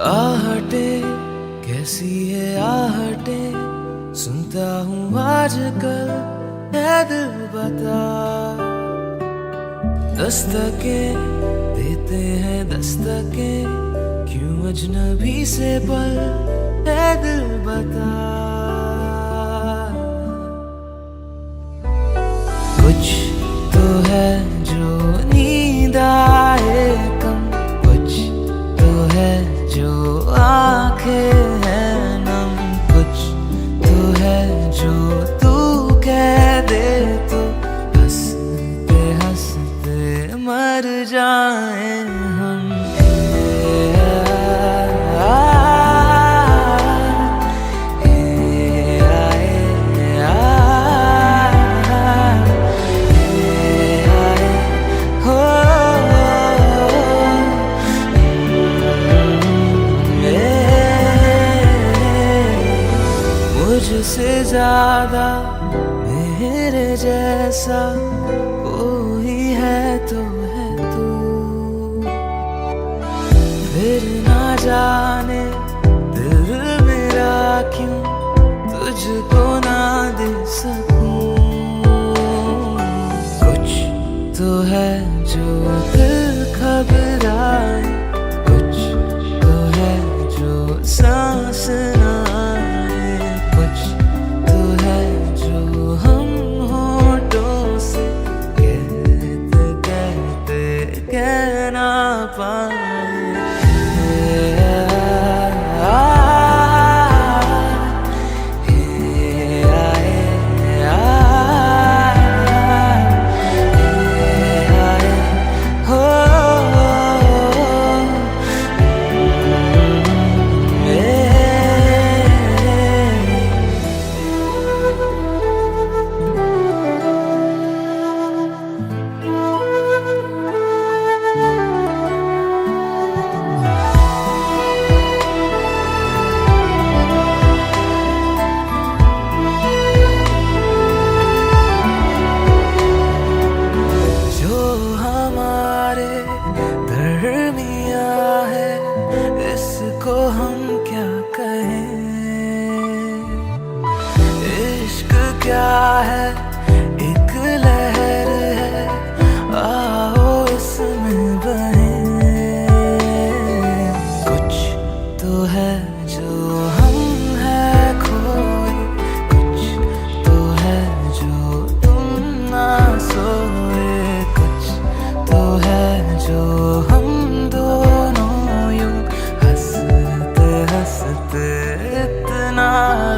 आहटे कैसी है आहटे, सुनता हूँ आजकल है दिल बता। दस्तके देते हैं दस्तके, क्यों अजनबी से पल है दिल बता। कुछ तो है जो नींद आए कम, कुछ तो है जो आंखें हैं नम, कुछ तो है जो तू कह दे तो हंसते हंसते मर जाए हम। ज्यादा मेरे जैसा कोई है तो है तू। फिर ना जाने दिल मेरा क्यों तुझको ना दे सकूं। कुछ तो है जो दिल घबराए, कुछ तो है जो सांस ना आए, कुछ तो है जो हम होठों से कहते कहते कह ना पाए। इसको हम क्या कहें, इश्क क्या है एक लहर है, आओ इसमें बहें। कुछ तो है जो हम हैं खोए, कुछ तो है जो तुम ना सोए, कुछ तो है जो हम इतना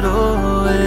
रोए।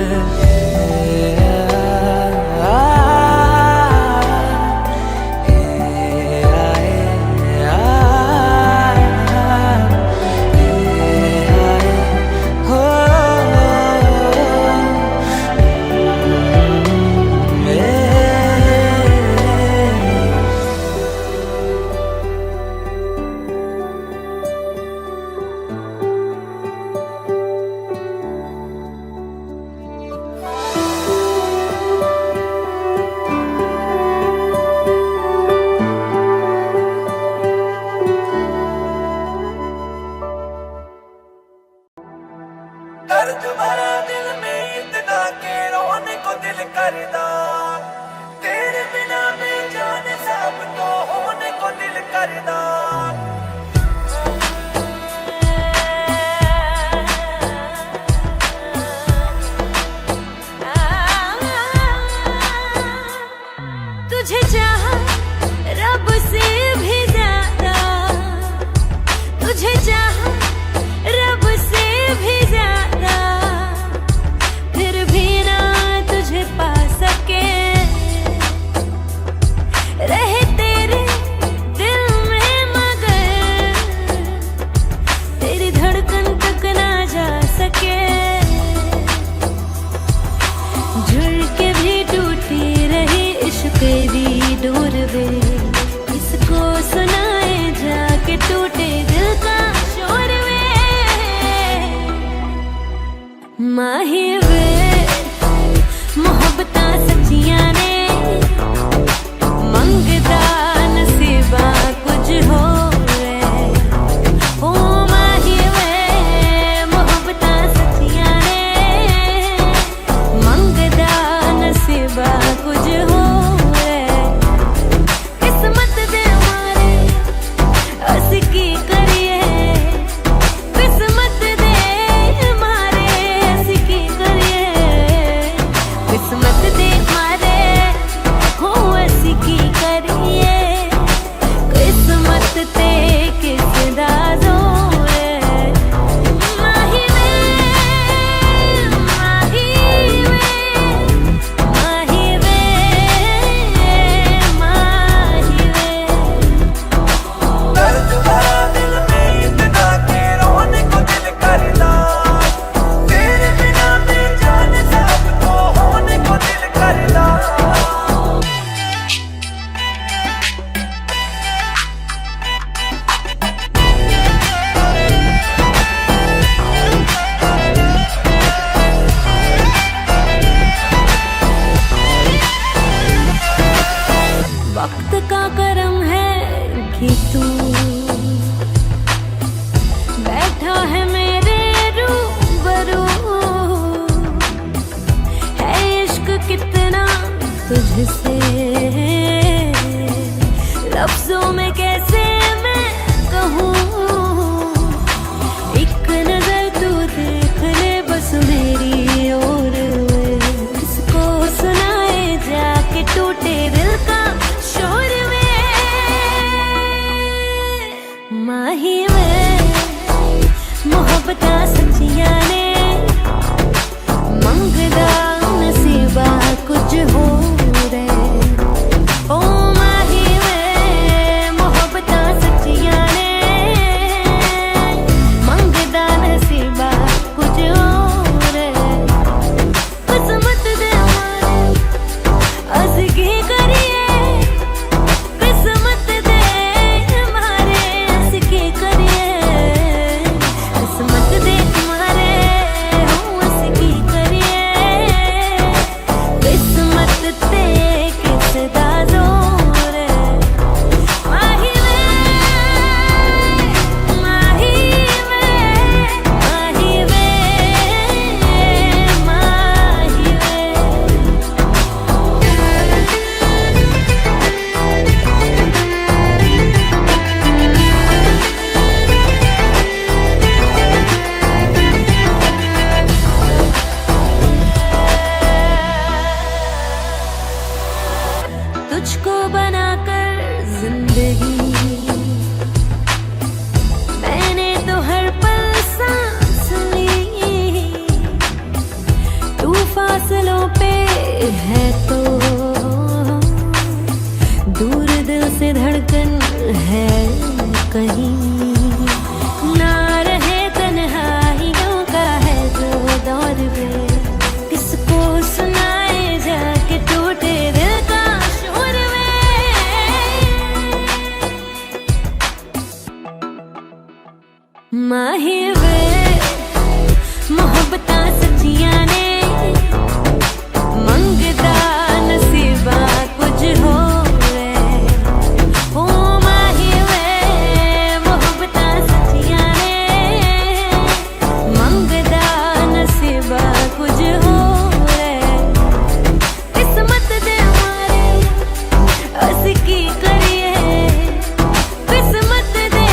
दर्द भरा दिल में इतना के रोने को दिल करदा, तेरे बिना बेजान सब तो होने को दिल करदा। तुझे चाहा रब से भी ज्यादा, तुझे चाहा रब से भी ज्यादा, फिर भी ना तुझे पा सके, रहे तेरे दिल में मगर तेरी धड़कन तक ना जा सके। जुड़ के भी टूटी रही इश्क दी डोर वे, किसको सुनाए जाके टूटे दिल का शोर वे। माही वे मोहब्बतां सच्चियां ने, मंगदा नसीबा कुछ हो वे। ओ माही वे मोहब्बतां सच्चियां ने, मंगदा नसीबा कुछ हो वे। किस्मत दे मारे असी की करिए, किस्मत दे मारे असी की करिए। तुझसे लफ्जों में कैसे मैं कहूँ, एक नजर तू देख ले बस मेरी ओर, किसको सुनाए जाके टूटे दिल का शोर में। माही में मोहब्बता सच्चियां ने मंगदा नसीबा कुछ हो रे। ओ माही में मोहब्बता सच्चियां ने मंगदा नसीबा कुछ हो रे। किस्मत दे मारे अस की करिए, किस्मत दे मारे अस की करिए, किस्मत दे मारे हम अस की करिए, किस्मत ते किसदा जोर है। माही वे, माही वे, माही वे, माही तुझको बनाकर जिंदगी मैंने तो हर पल सांस ली, तू फासलों पे है तो दूर दिल से धड़कन है कहीं, ना रहे तन्हाइयों का है जो दौर में, किसको सुनाए जाके टूटे दिल का शोर में। माही वे मोहब्बता सच्चियां ने मंगदा नसीबा कुछ हो रे। ओ माही वे मोहब्बता सच्चियां ने मंगदा नसीबा कुछ हो रे। किस्मत दे मारे अस की करिए, किस्मत दे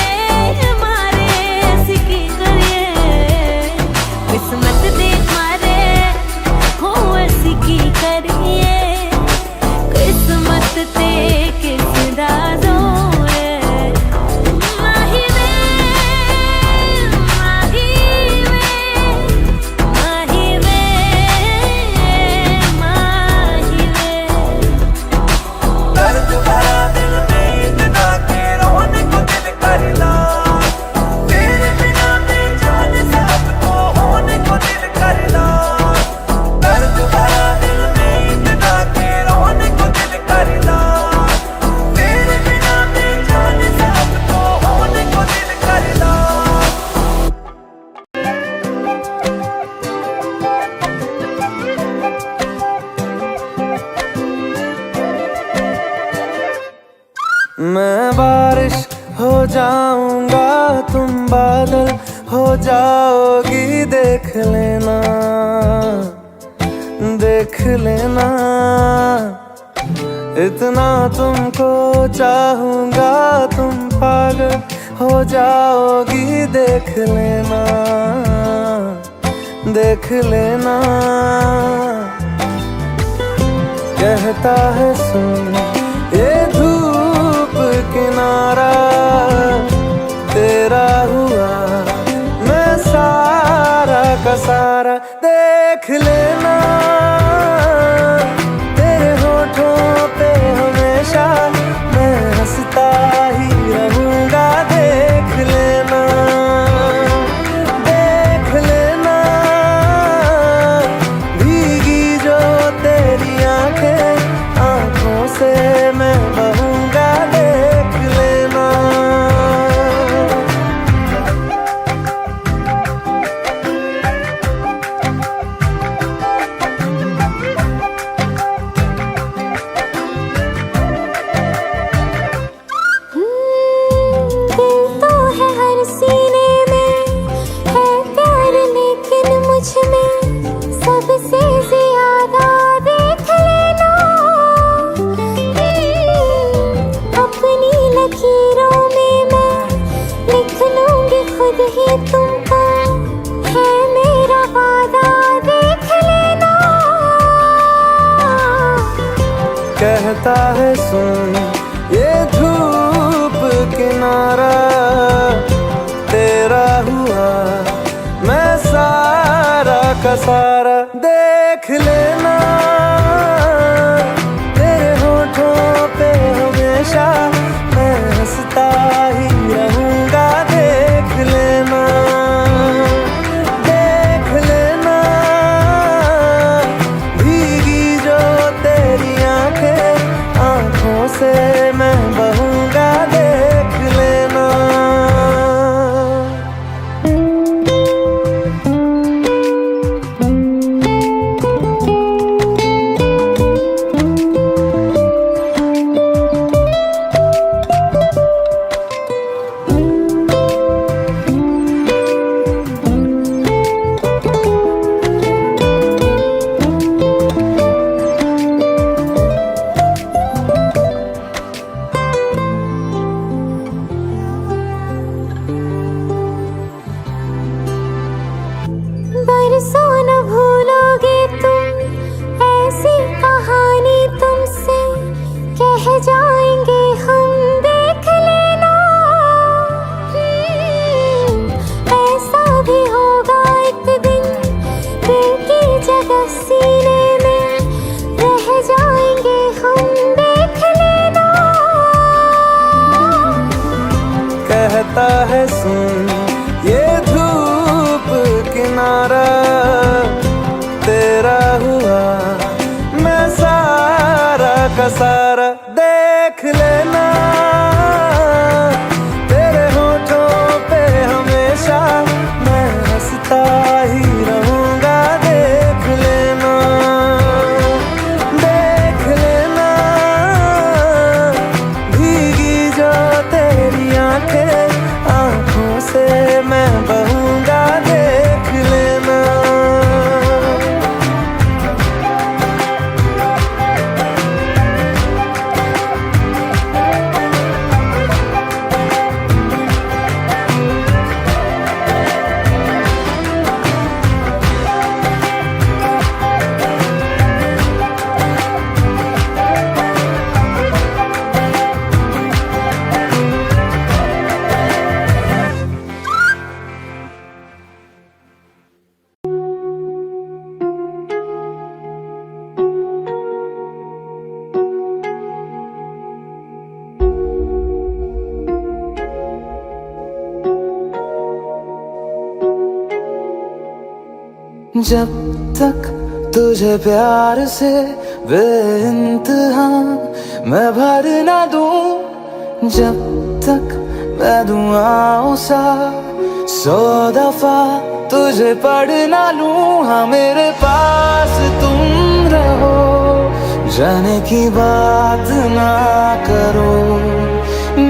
मारे अस की करिए, किस्मत दे मारे हो अस की करिए, किस्मत ते किसदा जोर है। माही वे, माही वे, माही वे, माही वे। दर्द भरा दिल में इतना के रोने को दिल करना, तेरे बिना बेजान सबको होने को दिल करना। दर्द भरा दिल में इतना के रोने को दिल करना, तेरे बिना बेजान सबको होने को दिल करना। मैं बारिश हो जाऊंगा, तुम बादल हो जाओगी, देख लेना, देख लेना। इतना तुमको चाहूंगा, तुम पागल हो जाओगी, देख लेना, देख लेना। कहता है सुन ये धूप किनारा, तेरा हुआ मैं सारा का सारा, देख लेना। तेरे होठों पे हमेशा मैं हंसता ही रहूंगा, देख लेना, देख लेना। भीगी जो तेरी आंखें आंखों कहता है सुन ये धूप किनारा, तेरा हुआ मैं सारा का सारा। देख लेना तेरे होठों पे हमेशा मैं हंसता ही रहूंगा। देख लेना, देख लेना भीगी जो तेरी आंखें, आंखों से मैं बहूंगा। देख लेना। बरसों न भूलोगे तुम ऐसी कहानी, तुमसे कह जाएंगे हम। देख लेना ऐसा भी होगा एक दिन, दिल की जगह सीने में रह जाएंगे हम। देख लेना। कहता है सुन ये धूप किनारा, तेरा हुआ मैं सारा का सारा। देख लेना तेरे होठों पे हमेशा मैं हंसता ही रहूंगा। देख लेना, देख लेना भीगी जो तेरी आंखें, आंखों से मैं बहूंगा। देख लेना। जब तक तुझे प्यार से बेइंतहा मैं भर ना दूं, जब तक मैं दुआओं सा 100 दफा तुझे पढ़ ना लूं। हाँ मेरे पास तुम रहो, जाने की बात ना करो।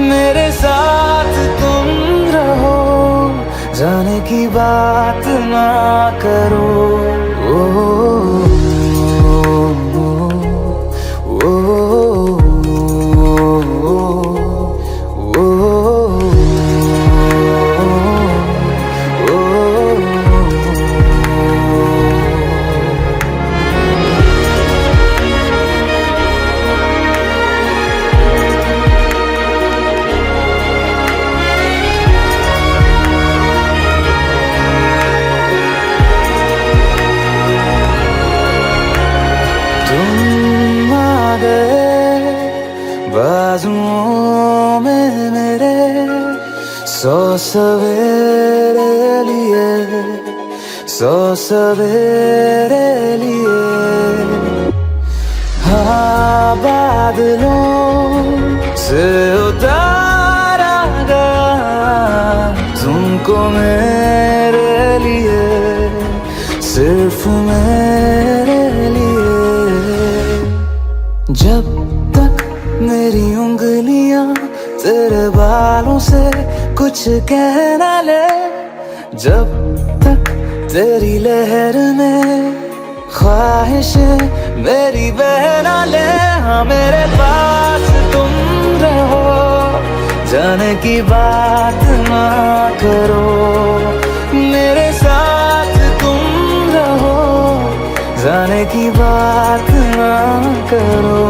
मेरे साथ तुम रहो, जाने की बात ना करो। ओ, ओ, ओ, बाजुओं में मेरे 100 सवेरे लिए, 100 सवेरे लिए। हाँ बादलों से उतारा गया तुमको मेरे लिए, सिर्फ मेरे लिए। जब तक मेरी उंगलियां तेरे बालों से कुछ कह ना ले, जब तक तेरी लहर में ख्वाहिशें मेरी बह ना ले। हाँ मेरे पास तुम रहो, जाने की बात ना करो। मेरे साथ तुम रहो, जाने की बात ना करो।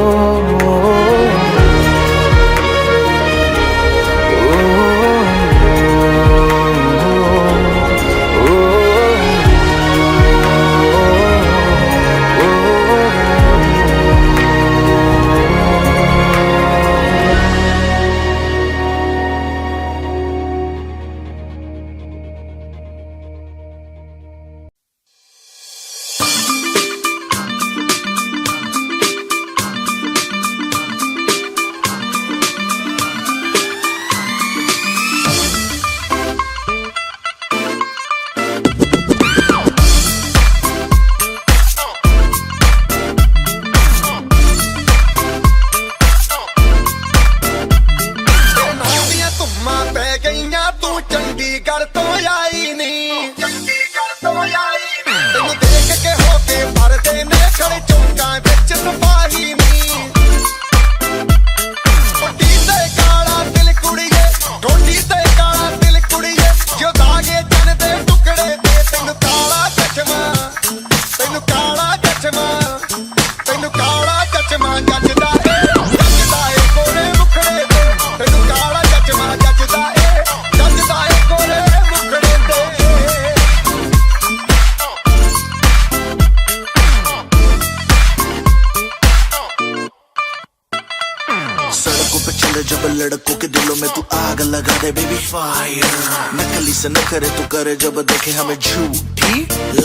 सिपाही नी कोटी ते काला दिल कुड़िए कोटी ते काला दिल कुड़िए जो दागे जन दे टुकड़े ते तेनू काला चश्मा जचदा ए गोरे मुखड़े ते तेनू काला चश्मा जचदा ए गोरे मुखड़े ते सड़कों पे चले जब लड़कों के दिलों में तू आग लगा दे बेबी फायर नकली से न करे तू करे जब देखे हमें झूठी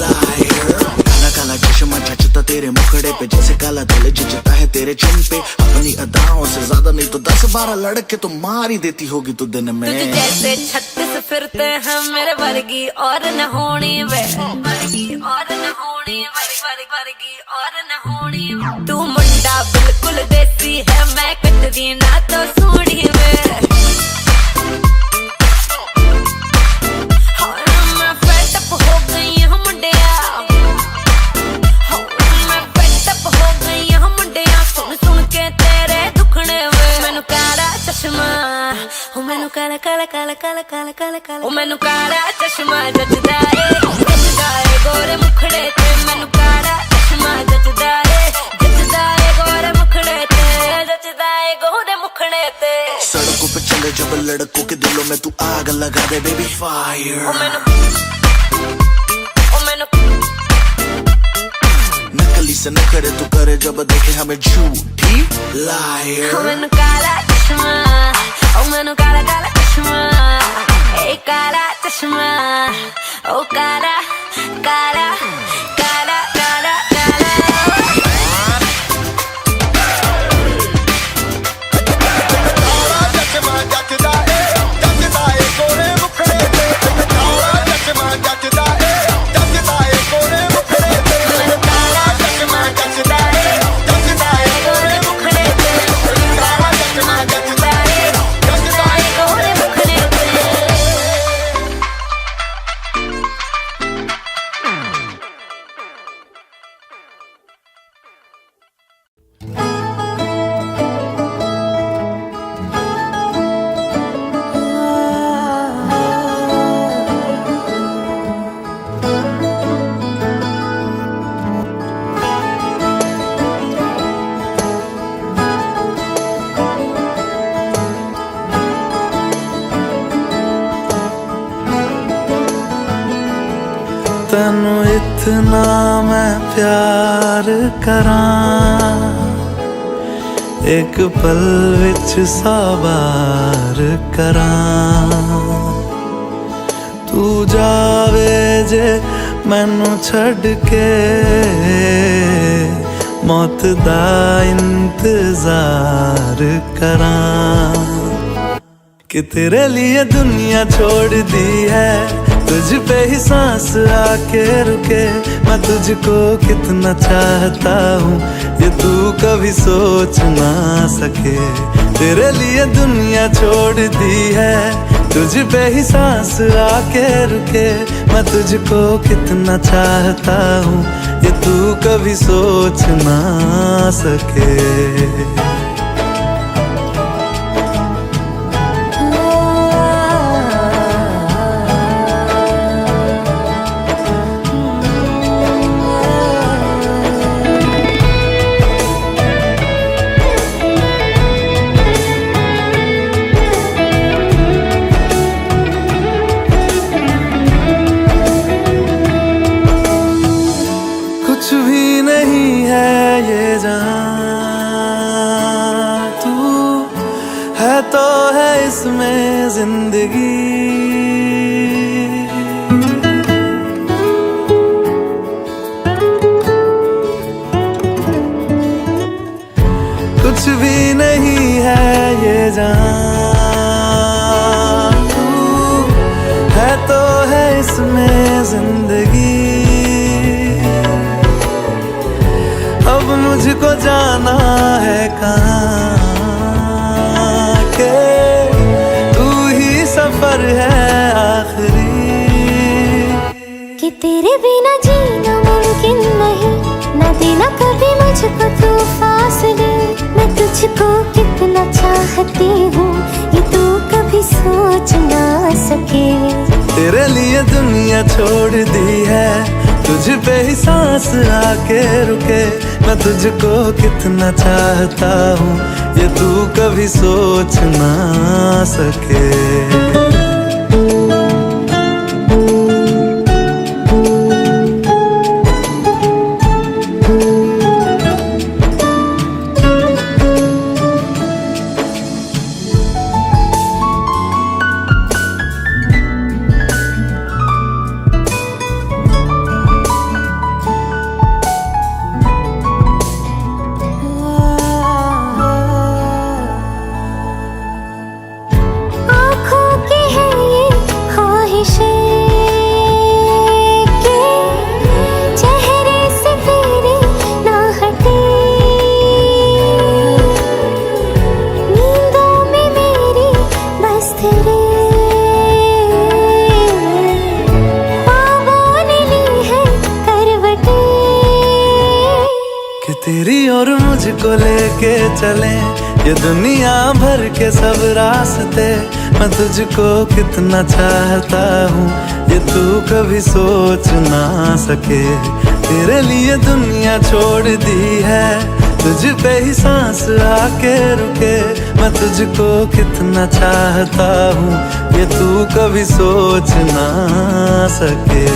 लायर काला काला चश्मा जचता तेरे मुखड़े पे जैसे काला दिल जचता है तेरे चिन पे अपनी अदाओं से ज्यादा नहीं तो 10-12 लड़के तो मार ही देती होगी तू दिन में तुझे जैसे 36 फिरते हैं मेरे वर्गी और न होनी वे वर्गी और न होनी वर्गी और न होनी तू मुंडा बिल्कुल देसी है मैं कटदी ना तो सूढ़ी वे मैं फेड अप हो गई हूं मुंडिया मैं फेड अप हो गई हूं मुंडिया सुन सुन के तेरे दुखने वे मैनू काला चश्मा ओ मैनू काला काला काला काला काला काला काला ओ मैनू काला चश्मा जचदा ए गोरे मुखड़े ते मैनू काला चश्मा जचदा ए गोरे मुखड़े ते जचदा ए गोरे मुखड़े ते सड़कों पे चले जब लड़कों के दिलों में तू आग लगा दे बेबी फायर ओ मैनू नकली से न करे तू करे जब देखे हमें झूठी लायर ओ मैनू काला चश्मा ओ मैनू काला काला चश्मा ए काला चश्मा ओ काला काला काला काला काला काला चश्मा जचदा ए गोरे मुखड़े ते काला चश्मा जचदा ए गोरे मुखड़े ते काला चश्मा जचदा ए गोरे मुखड़े ते काला चश्मा जचदा ए गोरे मुखड़े ते तेनू इतना मैं प्यार करां एक पल विच साबार करां तू जावे जे मैनू छड़ के मौत दा इंतजार करां कि तेरे लिए दुनिया छोड़ दी है तुझ पे ही सांस आके रुके मैं तुझको कितना चाहता हूँ ये तू कभी सोच ना सके तेरे लिए दुनिया छोड़ दी है तुझ पे ही सांस आके रुके मैं तुझको कितना चाहता हूँ ये तू कभी सोच ना सके कुछ भी नहीं है ये जहां तू है तो है इसमें जिंदगी कुछ भी नहीं है ये जहां तू है तो है इसमें जिंदगी अब मुझको जाना है कहाँ के तू ही सफर है आखिरी कि तेरे बिना जीना मुमकिन नहीं, न देना कभी मुझको तू फासले, मैं तुझको कितना चाहती हूँ ये तू कभी सोच ना सके। तेरे लिए दुनिया छोड़ दी है, तुझ पे ही सांस आके रुके। मैं तुझको कितना चाहता हूँ ये तू कभी सोच ना सके। तेरी और मुझको लेके चले ये दुनिया भर के सब रास्ते। मैं तुझको कितना चाहता हूँ ये तू कभी सोच ना सके। तेरे लिए दुनिया छोड़ दी है, तुझ पे ही सांस आके रुके। मैं तुझको कितना चाहता हूँ ये तू कभी सोच ना सके।